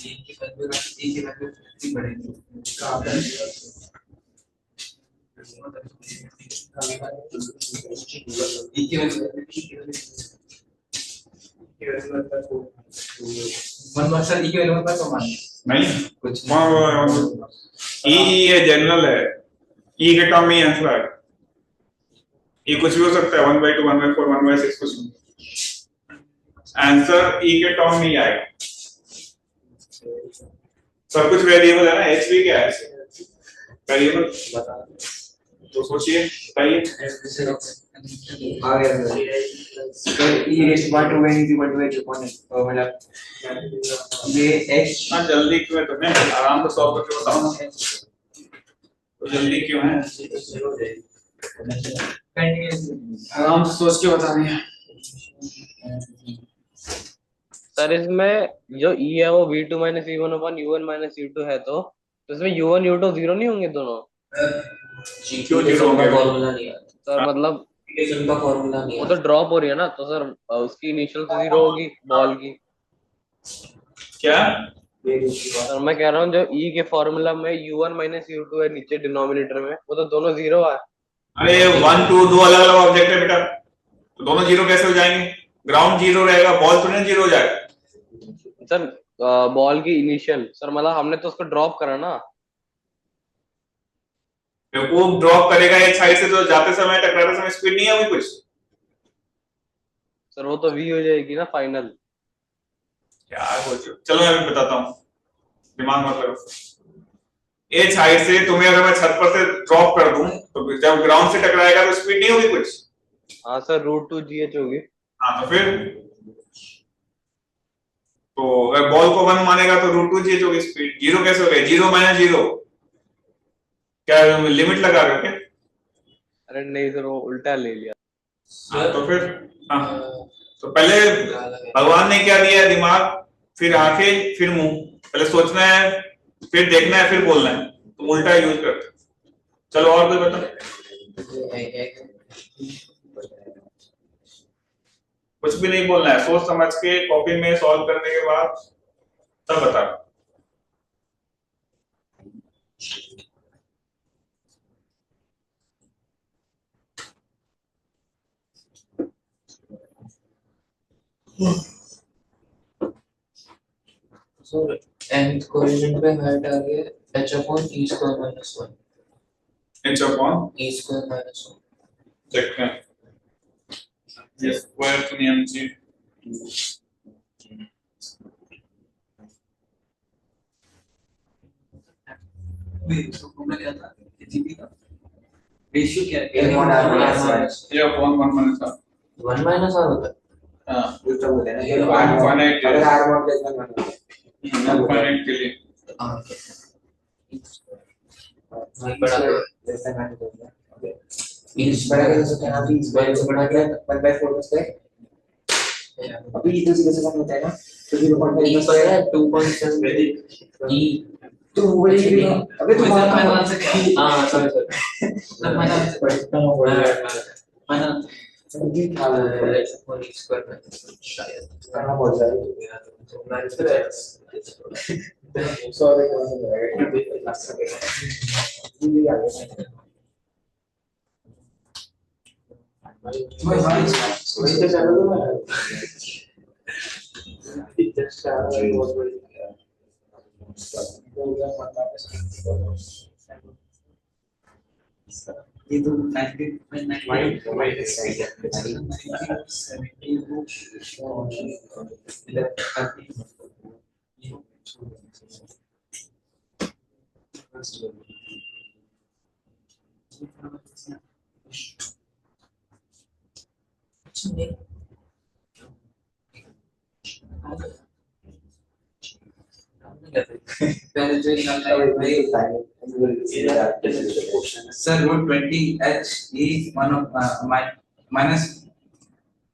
की वैल्यू कितनी बढ़ेगी नहीं कुछ ई ये जनरल है ई के टर्म में आंसर आएगा ये कुछ भी हो सकता है 1/2 1/4 1/6 कुछ आंसर ई के टर्म में ही आएगा सब कुछ वेरिएबल है ना एच भी क्या है करिए मत, बता तो सोचिए बताइए। आ गया sir e raised by 2 n is equal to h upon x तो मतलब ये h हाँ जल्दी क्यों है तुम्हें, आराम से सॉल्व करके बताओ ना, तो जल्दी क्यों है, आराम से सोच के बता दिया। सर इसमें जो e है वो v2 minus u1 upon u1 minus u2 है, तो इसमें u1 u2 जीरो नहीं होंगे दोनों? क्यों जीरो होंगे? फॉर्मूला नहीं है सर मतलब का फॉर्मूला नहीं वो है तो ड्रॉप हो रही है ना, तो सर उसकी इनिशियल तो जीरो होगी बॉल की। क्या? सर मैं कह रहा हूँ जो e के फॉर्मूला में u1 माइनस u2 है नीचे डिनोमिनेटर में, वो तो दोनों जीरो है। अरे 1 2 दो अलग अलग ऑब्जेक्ट है बेटा, तो दोनों जीरो कैसे हो जाएंगे? ग्राउंड जीरो रहेगा, बॉल थोड़ी ना जीरो हो जाएगा। सर बॉल की इनिशियल, सर मतलब हमने तो उसको ड्रॉप करा ना। वो ड्रॉप करेगा एक साइड से, तो जाते समय टकराते समय स्पीड नहीं है कुछ। सर वो तो v हो जाएगी ना फाइनल। क्या बोलते हो? चलो मैं भी बताता हूँ, दिमाग मत लगाओ। एच हाइट से तुम्हें अगर मैं छत पर से ड्रॉप कर दूं, तो जब ग्राउंड से टकराएगा तो स्पीड नहीं होगी कुछ। हाँ सर √2gh होगी। हाँ तो फिर तो अगर बॉल को 1 मानेगा तो √2gh होगी स्पीड। जीरो कैसे हो गया? जीरो माइनस जीरो, क्या लिमिट लगा रहे हो क्या? अरे नहीं सर वो उल्टा ले लिया। हाँ तो फिर हाँ, तो पहले भगवान ने क्या दिया है? दिमाग, फिर आंखें, फिर मुंह। पहले सोचना है, फिर देखना है, फिर बोलना है, तो उल्टा यूज करते हैं। चलो और कोई बता, कुछ भी नहीं बोलना है, सोच समझ के कॉपी में सॉल्व करने के बाद तब बता। So nth कोएफिशिएंट पे हाइट आ गया h upon e square minus 1 h upon e square minus 1 देखते हैं, ये स्क्वायर तो नियम जी। क्या था जीपी का रेशियो क्या है? ये अपॉन 1 माइनस था 1 माइनस r होता है। हां, दूसरा बोल देना ये इनफाइनाइट अगर r mod plus 1 होता है इनफाइनाइट के लिए वही बड़ा जैसा मैंने बोला ओके e बड़ा कर सकते हैं अभी इस बार से बड़ा क्या 1/4 का स्क्वायर अभी ये तो सीधा सीधा होता है ना तो 0.5 स्क्वायर है 2.7 e तो वही अबे तुम हां सॉरी मैंने समझी हां और e स्क्वायर में शायद कहां पहुंच जाए सॉरी वही तो चलो ये तो 19 Sir, √20h is one of minus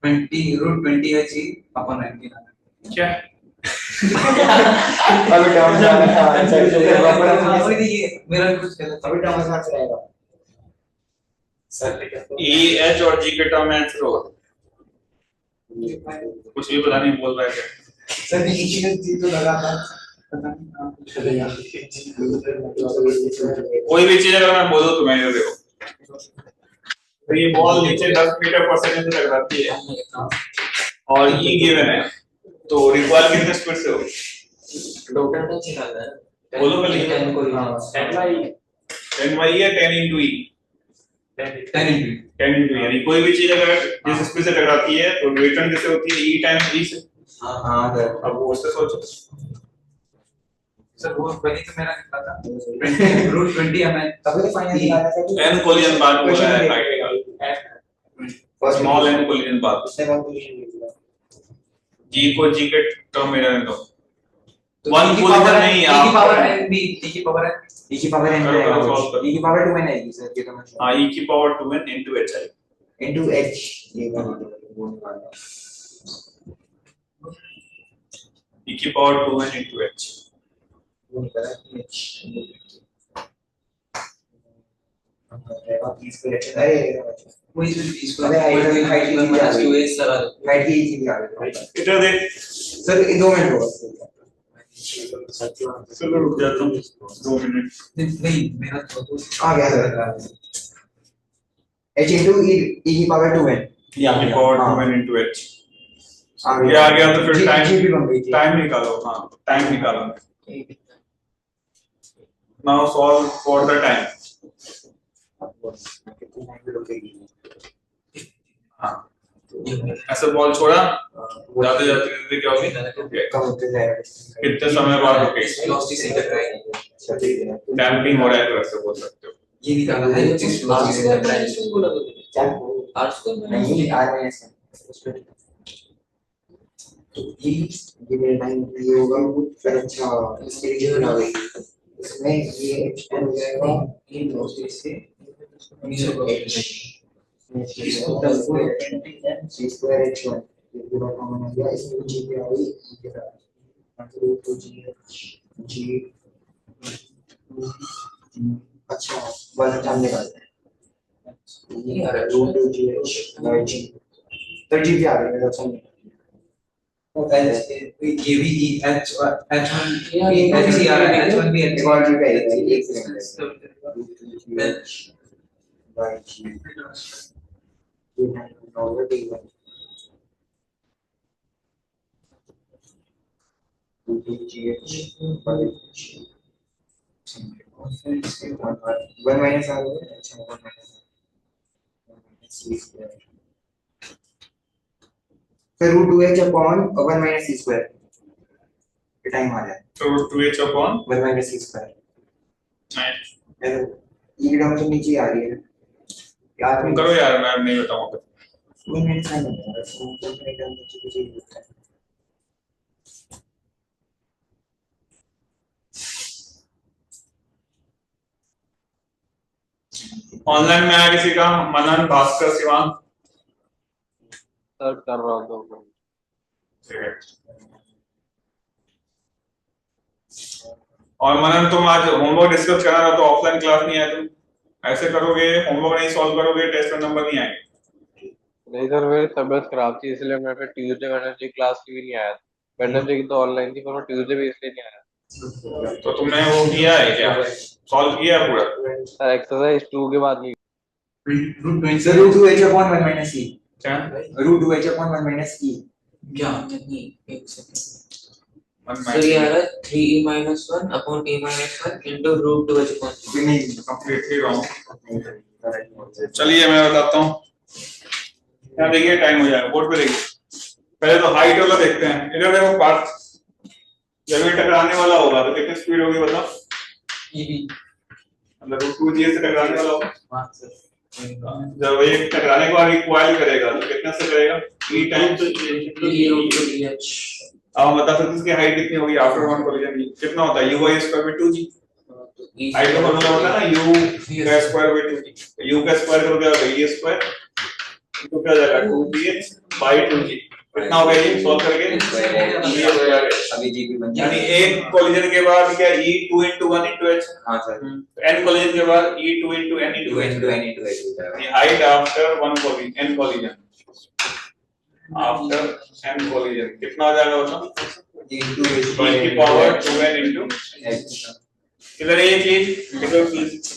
20 √20h is upon 19. क्या? अभी टर्म में आंसर ये मेरा कुछ गलत अभी टर्म में आंसर आएगा सर e h और g के टर्म में आंसर होगा। कुछ भी पता नहीं बोल रहा है क्या। सर ये जी तो लगा था पता नहीं कहां चलेगा कोई भी चीज अगर मैं बोलूं तो मैं ये देखो, तो ये बॉल नीचे 10 मीटर पर सेकंड से टकराती है और e गिवन है, तो रिकॉइल कितने स्पीड से होगी? टोटल नहीं निकालना है बोलो पहले 10 को 10y है 10 into e 10 into e, यानी कोई भी चीज अगर जिस स्पीड से टकराती है तो रिटर्न कैसे होती है? e टाइम्स v से। हां सर अब वो उससे सोचो, सर वो वही तो मेरा निकला था रूट 20 mn तभी तो फाइनल निकाला था कि n कोलिजन बात बोला है Question हाइट का फर्स्ट स्मॉल n कोलिजन बात उसने कौन पोजीशन ली थी g को g के टर्म में रहने दो तो वन e की पोजीशन पावर नहीं e की आप पावर n भी e की पावर n e की पावर n करो, करो, solve करो। e की पावर 2n आएगी सर ये तो मैं हाँ e की पावर 2n into h है into h ये वाला वो निकालना e की पावर 2n into h वो निकाला h अब इसको लेते अरे वो इसको अरे हाइट की माइनस 2h लगा दो हाइट की इजी भी आ गई इधर देख सर 2 मिनट होगा चलो रुक जाता हूँ 2 मिनट नहीं मेरा तो आ गया सर h into e की पावर 2n e की पावर 2n into h ये आ गया तो फिर जी भी बन गई थी टाइम निकालो हाँ टाइम निकालो now solve for the time हाँ ऐसे बॉल छोड़ा जाते जाते क्या होगी कम होते जाएगा कितने समय बाद रुकेगी वेलोसिटी से टकराएगी डैम्पिंग हो रहा है तो ऐसे बोल सकते हो ये निकाला है जिस वेलोसिटी से टकराएगी क्या आर्ट्स को नहीं r माइनस तो ये मेरा टाइम ये होगा फिर अच्छा इसके लिए जो ना इसमें ये h1 हो जाएगा ये वेलोसिटी से इसको प्लस c स्क्वायर h1 ये पूरा कॉमन हो गया इसमें g पे आ गई e के साथ मतलब तो g अच्छा बस हम निकालते हैं ये रूट 2gh बाय g तो g पे आ गई मेरा समझ ये भी h1 ये h आ रहा है h1 भी एक और जी पे एक सेकंड बाय g ये ऑलरेडी वन माइनस आ गया अच्छा वन माइनस फिर root 2h upon 1 minus c square ये टाइम आ जाए तो 2h upon 1 minus c square ये टर्म तो नीचे आ रही है याद तुम करो यार मैं नहीं बताऊंगा 2 मिनट टाइम लगेगा तो टर्म नीचे नीचे होता है ऑनलाइन में आया किसी का मनन भास्कर शिवांग सर्च कर रहा हूँ तो ठीक है और मनन तुम आज होमवर्क डिस्कस करना था तो ऑफलाइन क्लास नहीं आया तुम ऐसे करोगे होमवर्क नहीं सॉल्व करोगे टेस्ट में नंबर नहीं आएंगे नहीं सर मेरी तबीयत खराब थी इसलिए मैं फिर ट्यूसडे वेडनेसडे क्लास की भी नहीं आया वेडनेसडे की तो ऑनलाइन थी पर मैं ट्यूसडे भी इसलिए नहीं आया तो तुमने वो किया है क्या सॉल्व किया है पूरा सर एक्सरसाइज 2 के बाद नहीं root 20 sir root 2h upon 1 minus c क्या root 2h upon 1 minus e क्या नहीं एक सेकंड वन सर ये आ रहा है 3e minus 1 upon e minus 1 into root 2h upon नहीं कंप्लीटली रॉन्ग चलिए मैं बताता हूँ यहाँ देखिए टाइम हो जाएगा बोर्ड पे देखिए पहले तो हाइट वाला देखते हैं इधर देखो पार्ट जब ये टकराने वाला होगा तो कितनी स्पीड होगी बताओ ev मतलब रूट 2g से टकराने वाला होगा हां सर जब ये टकराने के बाद रिकॉइल करेगा तो कितने से करेगा e times e root 2h अब बता सकते हैं इसकी हाइट कितनी होगी आफ्टर वन कोलिजन कितना होता है u square by 2g height का फॉर्मूला होता है ना u का स्क्वायर बाय 2g u का स्क्वायर करोगे और e स्क्वायर तो क्या जाएगा 2bh बाय 2g कितना हो गया ये सॉल्व करके e स्क्वायर अभी जी भी बन यानी एक कोलिजन के बाद क्या e 2 into 1 into h हां सर n कोलिजन के बाद e 2 into n into 2 h into n into h होता है यानी height after one collision n collision after n collision कितना हो जाएगा बताओ into h e की पावर 2n into h इधर ये चीज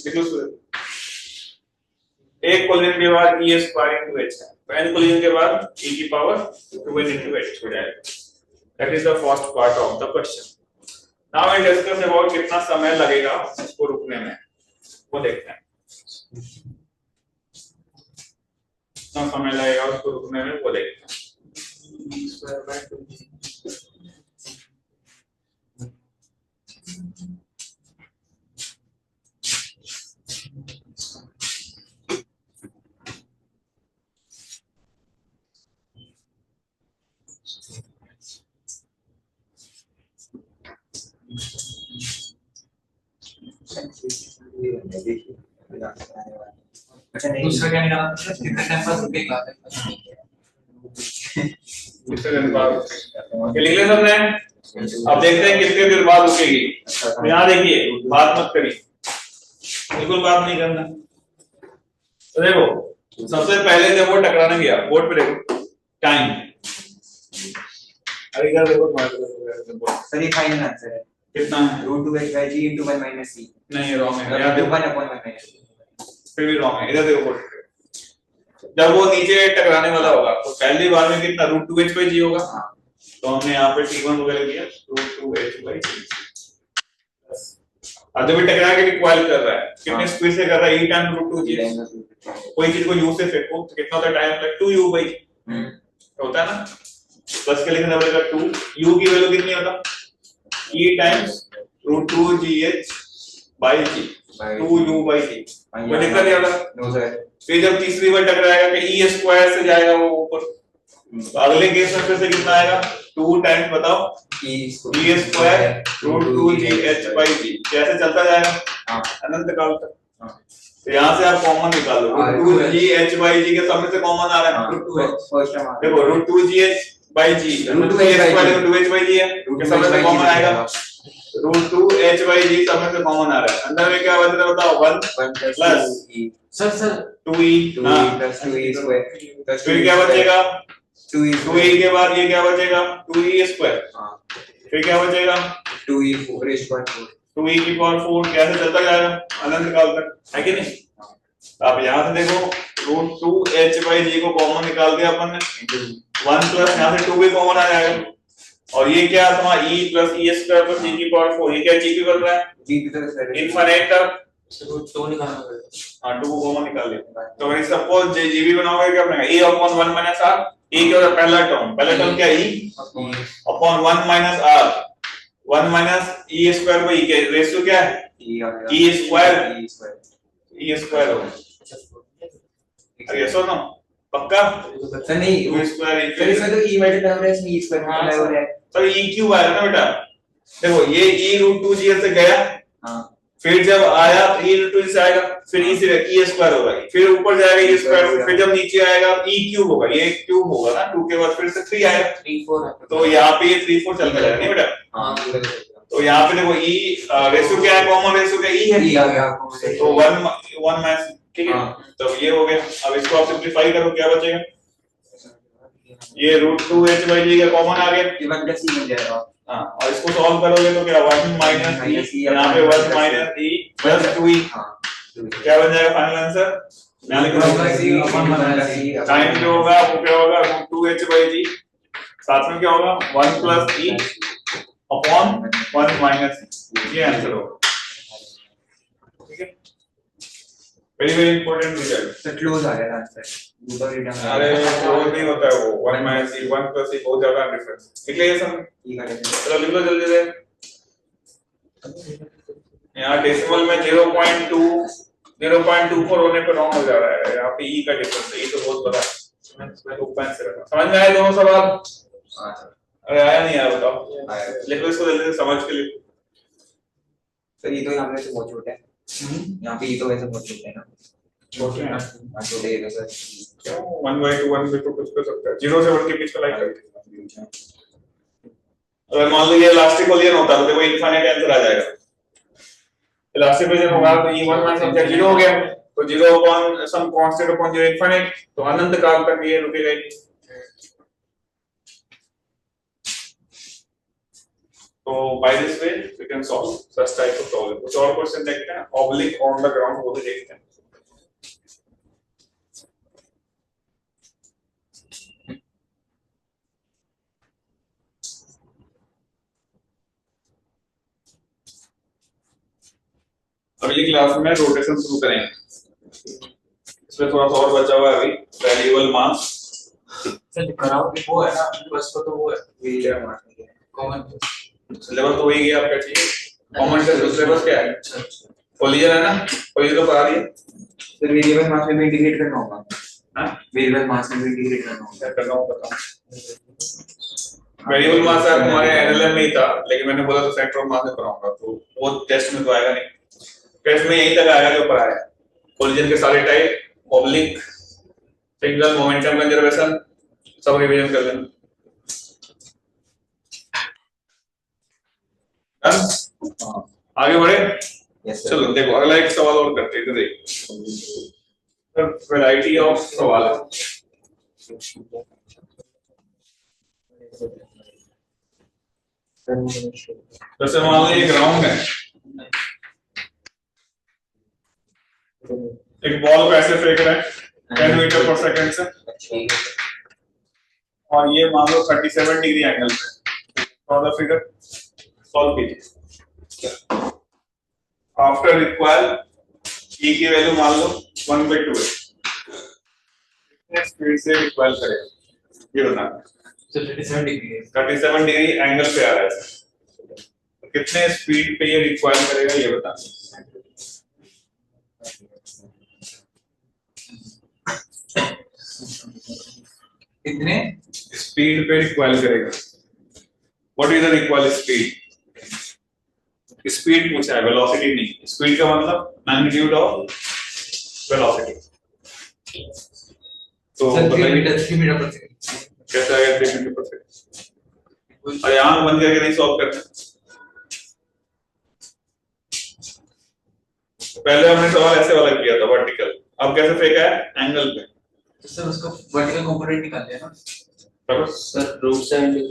लिखो एक कोलिजन के बाद e स्क्वायर into h है तो n कोलिजन के बाद e की पावर 2n into h हो जाएगा that is the first part of the question now we discuss about कितना समय लगेगा इसको रुकने में वो देखते हैं कितना समय लगेगा उसको रुकने में वो देखते हैं देखिए अच्छा नहीं दूसरा क्या निकाला था? कितने टाइम बाद रुकेगा? कितने देर बाद ये लिख ले सबने। अब देखते हैं कितने देर बाद रुकेगी। तो यहाँ देखिए बात मत करिए, बिल्कुल बात नहीं करना। तो देखो सबसे पहले जब वो टकराने गया बोर्ड पे देखो टाइम, अरे इधर देखो सर ये फाइनल आंसर है कितना है? √2h/g * 1 - c नहीं रॉन्ग है यार, 1/1 - फिर भी रॉन्ग है। इधर देखो बोर्ड पे जब वो नीचे टकराने वाला होगा तो पहली बार में कितना √2h/g होगा। तो हमने यहाँ पे t1 वगैरह दिया √2h/g। अब जब टकरा के रिक्वायर कर रहा है कितने स्पीड से कर रहा है, e टाइम √2g। कोई चीज को u से फेंको तो कितना होता है टाइम, लगता 2u/g होता है ना। प्लस के लिखना पड़ेगा 2, u की वैल्यू कितनी होता e टाइम्स √2gh/g 2u/g। कोई दिक्कत नहीं होता। नो सर फिर जब तीसरी बार टकराएगा कि e स्क्वायर से जाएगा वो ऊपर, तो अगले केस में फिर से कितना आएगा 2 टाइम्स बताओ e e² √2gh/g। कैसे चलता जाएगा अनंत काल तक। तो यहाँ से आप कॉमन निकाल लो, √2gh/g के सब में से कॉमन आ रहा है देखो √2gh/g √2h/g है के सब में से कॉमन आएगा, √2h/g सब में से कॉमन आ रहा है। अंदर में क्या बच रहा है बताओ 1 plus sir 2e plus 2e² फिर क्या बचेगा 2e के बाद ये क्या बचेगा 2e²। फिर क्या बचेगा 2e4 2e⁴ कैसे चलता जाएगा अनंत काल तक, है कि नहीं। आप यहाँ से देखो √2h/g को कॉमन निकाल दिया अपन ने, 1 प्लस यहाँ से 2 भी कॉमन आ जाएगा। और ये क्या तुम्हारा e + e² + g⁴ ये क्या g भी बन रहा है इनफिनिट तक। 2 निकालना पड़ेगा। 2 को कॉमन निकाल लिया। तो अगर सपोज g भी बनाओगे क्या बनेगा e/1 - r। e क्या होता है पहला टर्म क्या e/1 - r 1 - e² को e के रेशियो क्या है e² होगा। अरे यस और नो पक्का सर नहीं e² सर इसमें तो e मल्टीप्लाई हो रहा है इसमें e स्क्वायर मल्टीप्लाई हो रहा है सर e³ आएगा ना बेटा। देखो ये e √2g से गया, हां फिर जब आया तो e √2g से आएगा, फिर e से e² होगा, फिर ऊपर जाएगा e², फिर जब नीचे आएगा e³ होगा, ये क्यूब होगा ना 2 के बाद फिर से 3 आएगा 3 4 तो यहाँ पे ये 3 4 चलता जाएगा नहीं बेटा। हां तो यहाँ पे देखो e रेशियो क्या है कॉमन रेशियो क्या e है e आ गया तो 1 माइनस ठीक है। तो ये हो गया। अब इसको आप सिंपलीफाई करो क्या बचेगा ये √2h/g का कॉमन आ गया ये 1 + e बन जाएगा। हाँ और इसको सॉल्व करोगे तो क्या 1 - e यहाँ पे 1 - e + 2e हां क्या बन जाएगा फाइनल आंसर। यहाँ लिख लो टाइम जो होगा वो क्या होगा √2h/g साथ में क्या होगा 1 + e अपॉन 1 - ये आंसर होगा। ठीक है very very important result. Sir close आ गया आंसर ऊपर रिटर्न अरे क्लोज नहीं होता है वो 1 - e 1 + e बहुत ज्यादा डिफरेंस निकले ये सब। e का चलो लिख लो जल्दी से। यहाँ डेसिमल में 0.24 होने पर रॉन्ग हो जा रहा है। यहाँ पे e का डिफरेंस है, e तो बहुत बड़ा है। 2.7 समझ में आए दोनों सवाल। हां सर अरे आया नहीं यार बताओ आया लिख लो इसको जल्दी से समझ के लिए। सर ये तो यहाँ पे से बहुत छोटा है यहाँ पे ये तो वैसे बहुत छोटा है ना छोटे हैं छोटे है सर 1/2 1/2 कुछ कर सकता है 0 से बढ़ के बीच का लाइक करके। अगर मान लो ये इलास्टिक कोलियन होता तो देखो इनफिनिट आंसर आ जाएगा। इलास्टिक कोलियन होगा तो e1 - समझा 0 हो गया तो 0 upon some constant upon 0 infinite तो अनंत काल तक ये रुकेगा ही। तो by this way we can solve such type of problem। कुछ और क्वेश्चन देखते हैं oblique on the ground वो भी देखते हैं। अगली क्लास में रोटेशन शुरू करेंगे। इसमें थोड़ा सा और बचा हुआ है अभी वेरिएबल मास। सर कराओ कि वो है ना बस को तो वो है व्हीलर मार्क कॉमन सिलेबस तो वही गया आपका ठीक कॉमन से सिलेबस क्या है कोलिजन है ना कोलिजन तो पढ़ा दिया। फिर वेरिएबल मास में इंटीग्रेट करना होगा। हां वेरिएबल मास में इंटीग्रेट करना होगा। क्या करना होगा बताओ। वेरिएबल मास यार हमारे एनएलएम में ही था लेकिन मैंने बोला तो सेंटर ऑफ मास में कराऊंगा तो वो टेस्ट में तो आएगा नहीं। टेस्ट में यहीं तक आएगा जो ऊपर आया, कोलिजन के सारे type, oblique, single, momentum conservation, सब रिवीजन कर लेना। डन? आगे बढ़े? Yes, sir. चलो देखो अगला एक सवाल और करते हैं, इधर देखो वैरायटी ऑफ सवाल है। जैसे मान लो एक ग्राउंड है, एक बॉल को ऐसे फेंक रहा है 10 मीटर पर सेकंड से, और ये मान लो 37 डिग्री एंगल पे, फॉर द फिगर सॉल्व कीजिए। आफ्टर रिक्वायर ई की वैल्यू मान लो 1/2 है, कितने स्पीड से रिक्वायर करेगा ये बताना। So 37 degree. 37 डिग्री एंगल पे आ रहा है, तो कितने स्पीड पे ये रिक्वायर करेगा ये बताना। कितने स्पीड पे रिक्वायर करेगा, what is the require speed? Speed पूछा है, वेलोसिटी नहीं। स्पीड का मतलब मैग्नीट्यूड ऑफ वेलोसिटी। तो सर 3 बताइए मीटर 3 मीटर पर सेकंड। कैसे आएगा 3 मीटर पर सेकंड? अरे आंख बंद करके नहीं सॉल्व करना। पहले हमने सवाल ऐसे वाला किया था वर्टिकल, अब कैसे फेंका है एंगल पे। तो सर उसको वर्टिकल कंपोनेंट निकाल लिया ना चलो सर रूट 70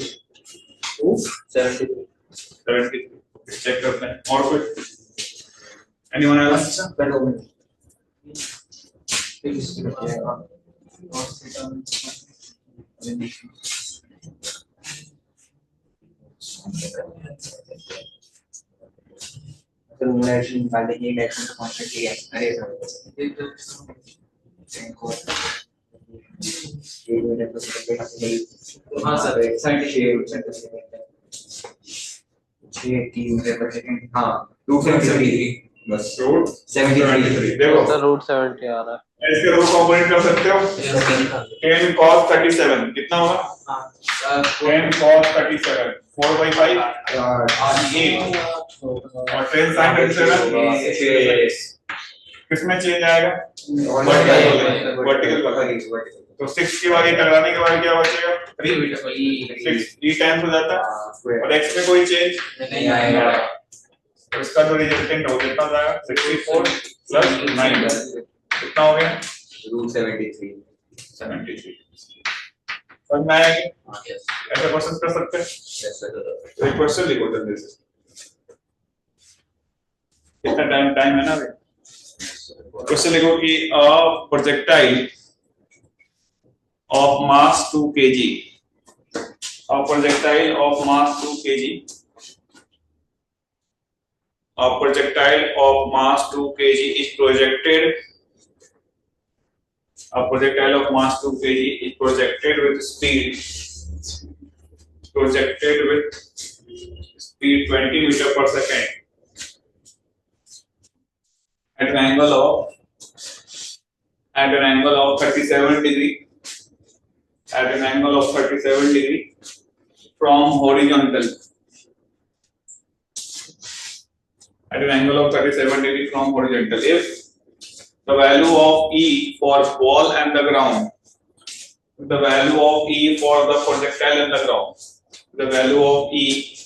70 चेक करते हैं। और कुछ एनीवन एल्स? अच्छा पहले वो फिर इसको रखिएगा और थीटा तो डायरेक्शन निकाल देंगे, डायरेक्शन का कांस्टेंट लिया अरे सर ये तो को 1 मीटर पर सेकंड का हाँ सर 6 मीटर पर सेकंड, हाँ 273 बस रूट 73 देखो सर रूट 70 आ रहा है। इसके दो कंपोनेंट कर सकते हो। 10 cos 37 कितना होगा? 10 cos 37 4/5 8 और 10 sin 37 किसमें चेंज आएगा? वर्टिकल का। तो 6 के बाद ये टकराने के बाद क्या बचेगा? 3 मीटर पर 6 e टाइम्स हो जाता है और x में कोई चेंज नहीं आएगा। तो इसका जो रिजल्टेंट हो कितना जाएगा? 64 + 9 कितना हो गया? रूट 73 समझ में आया कि ऐसे क्वेश्चन कर सकते हैं। तो एक क्वेश्चन लिखो जल्दी से, कितना टाइम है ना अभी। क्वेश्चन लिखो कि a projectile of mass 2 kg, a projectile of mass 2 kg, a projectile of mass 2 kg is projected, a projectile of mass 2 kg is projected with speed 20 meter per second at an angle of 37 degree, at an angle of 37 degree from horizontal, at an angle of 37 degree from horizontal. If the value of E for ball and the ground, the value of E for the projectile and the ground, the value of E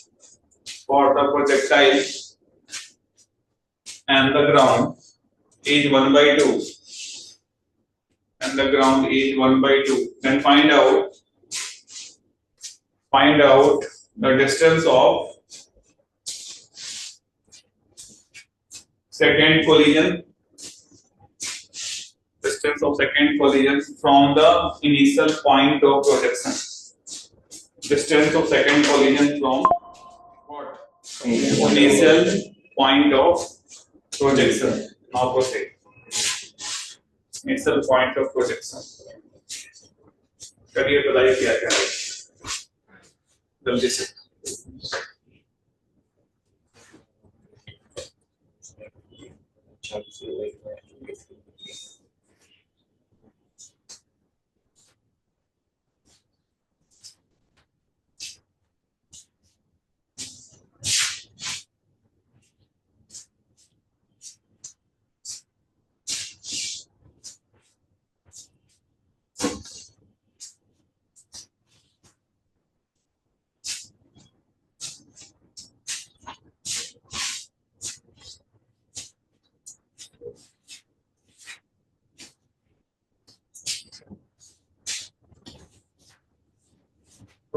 for the projectile and the ground is 1/2 and the ground is 1/2, then find out the distance of second collision, from the initial point of projection. Distance of second collision from what? Initial point of projection. Now proceed. Initial point of projection. करिए बताइए क्या क्या है जल्दी से।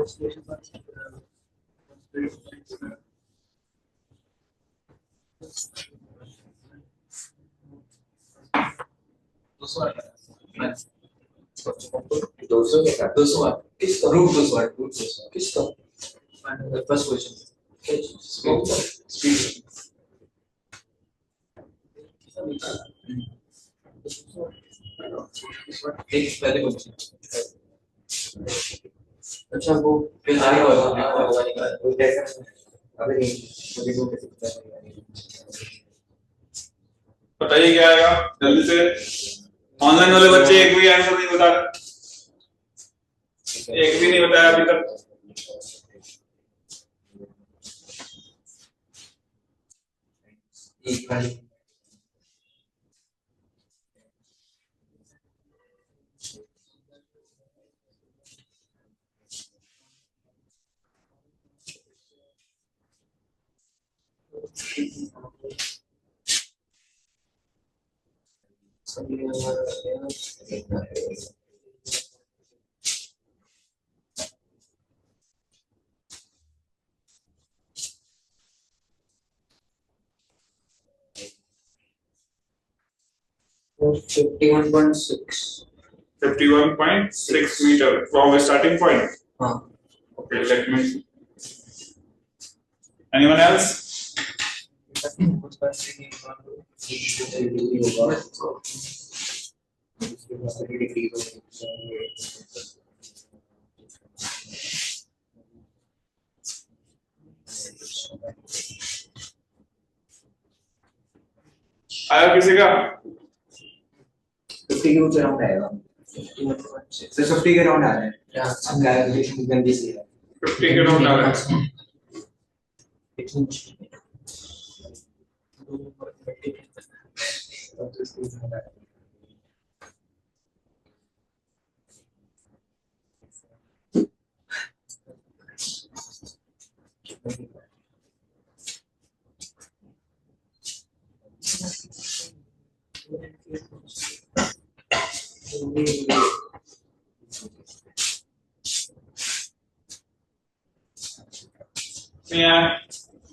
किसका रूट 200 किसका फर्स्ट क्वेश्चन स्पीड एक पहले क्वेश्चन अच्छा वो फिर बताइए क्या आएगा जल्दी से। ऑनलाइन वाले बच्चे एक भी आंसर नहीं बता रहे, एक भी नहीं बताया अभी तक। एक वाली 51.6 51.6 meter from the starting point. Okay, let me see. Anyone else? आया किसी का? 50 के ऊपर राउंड आएगा। 50 के राउंड आ रहे हैं। हम कैलकुलेशन गंदी सी है। 50 के राउंड आ रहा है।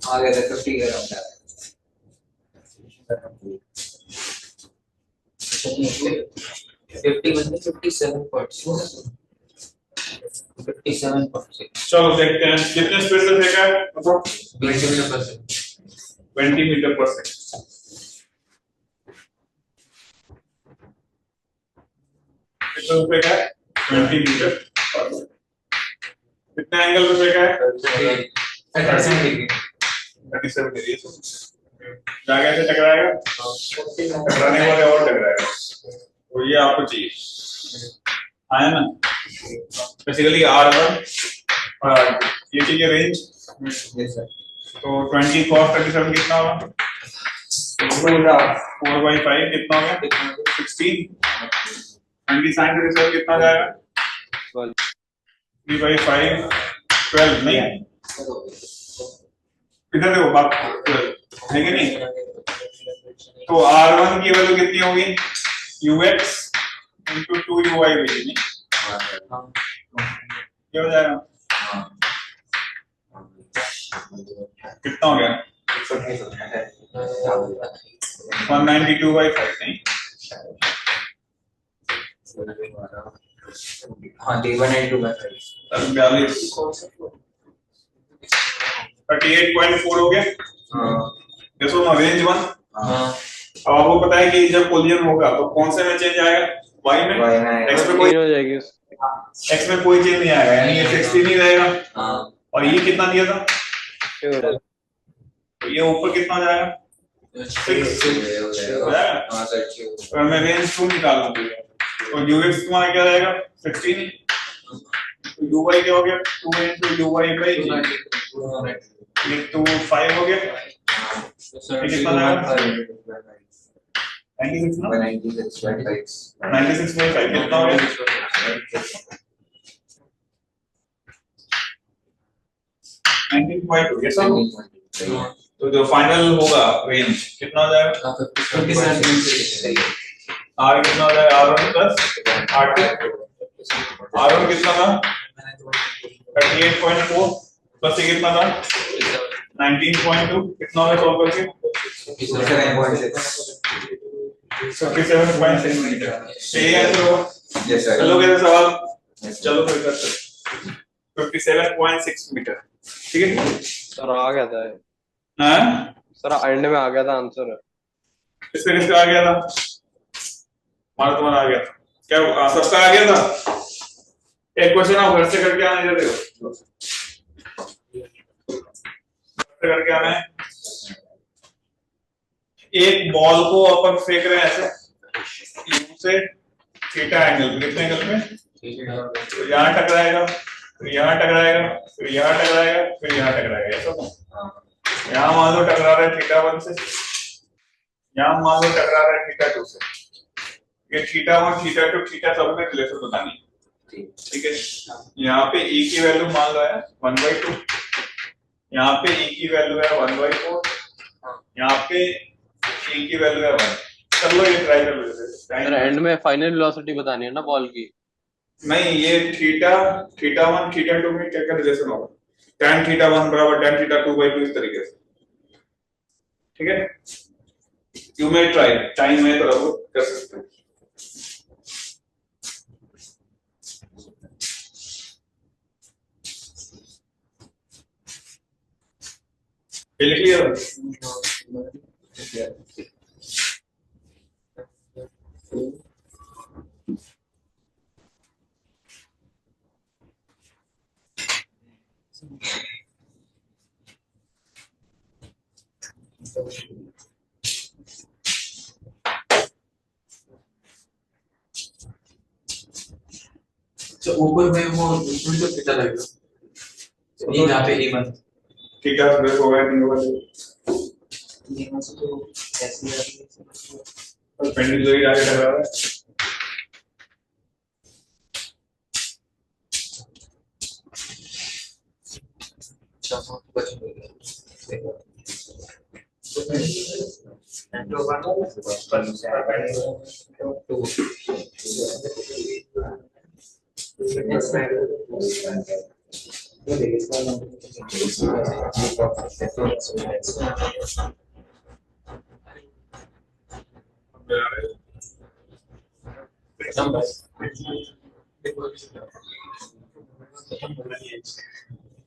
आ गया था 50 के राउंड आ रहा है। 57.6 चलो देखते हैं कितने स्पीड से फेंका है। मतलब 20 मीटर पर सेकंड 20 मीटर पर सेकंड। कितना फेंका है? 20 मीटर। कितने एंगल पे फेंका है? 37 डिग्री 37 डिग्री। जाके ऐसे टकराएगा, टकराने के बाद और टकराएगा। तो ये आपको चाहिए आया ना। बेसिकली R1 और R2 ये चाहिए रेंज। तो 20 cos 37 कितना होगा? 4/5 कितना हो गया? 16। 20 sin 37 कितना जाएगा? 3/5 12 नहीं। इधर देखो बात है कि नहीं। तो R1 की वैल्यू कितनी होगी? UX into 2UY होगी। क्या हो जाएगा? कितना हो गया? 192/5 नहीं। हाँ 192/5 38.4 हो गया। देखो ना रेंज 1। अब आपको पता है कि जब कोलिजन होगा तो कौन से में चेंज आएगा? Y में। X में कोई हो जाएगी। X में कोई चेंज नहीं आएगा, यानी ये 60 नहीं रहेगा। और ये कितना दिया था? तो ये ऊपर कितना हो जाएगा? 6 हो जाएगा। और मैं रेंज 2 निकालूं तो UX तुम्हारा क्या रहेगा? 16। तो UY क्या हो गया? 2 into UY/G। ये 2 5 हो गया। ये कितना जाएगा? 96 ना? 96/5 कितना हो गया? 19.2 ये सब। तो जो फाइनल होगा रेंज कितना हो जाएगा? R कितना हो जाएगा? R1 plus R2। R1 कितना था? 38.4 प्लस ये कितना था 19.2 कितना है सॉल्व करके 57.6 मीटर सही है तो यस सर चलो कैसे सवाल चलो फिर करते हैं 57.6 मीटर ठीक है सर आ गया था हाँ सर एंड में आ गया था आंसर इसका किसका आ गया था हमारा तुम्हारा आ गया था क्या सबका आ गया था एक क्वेश्चन आप घर से करके आना इधर देखो करके आना है एक बॉल को अपन फेंक रहे हैं ऐसे यू से थीटा एंगल कितने एंगल में तो यहाँ टकराएगा फिर यहाँ टकराएगा फिर यहाँ टकराएगा फिर यहाँ टकराएगा ऐसा तो यहाँ मान लो टकरा रहा है थीटा 1 से यहाँ मान लो टकरा रहा है थीटा 2 से ये थीटा 1 थीटा 2 थीटा सब में रिलेशन बतानी ठीक है यहाँ पे e की वैल्यू मान लो है 1/2 यहाँ पे e की वैल्यू है 1/4 यहाँ पे e की वैल्यू है 1 कर लो ये ट्राई कर लो सर एंड में फाइनल वेलोसिटी बतानी है ना बॉल की नहीं ये थीटा 1 थीटा 2 में क्या क्या रिलेशन होगा tan थीटा 1 बराबर tan थीटा 2/2 इस तरीके से ठीक है यू मे ट्राई टाइम में थोड़ा बहुत कर सकते हैं ये लिख लिया तो ऊपर में वो उसमें तो कितना लगेगा ये यहाँ पे A1 ठीक है ब्रेक हो गया नहीं होगा ये मत तो ऐसे ही और पेंडिंग जो ही आगे लग रहा है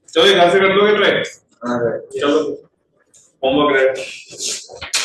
चलो घर से कर लोगे ट्राई चलो होमवर्क है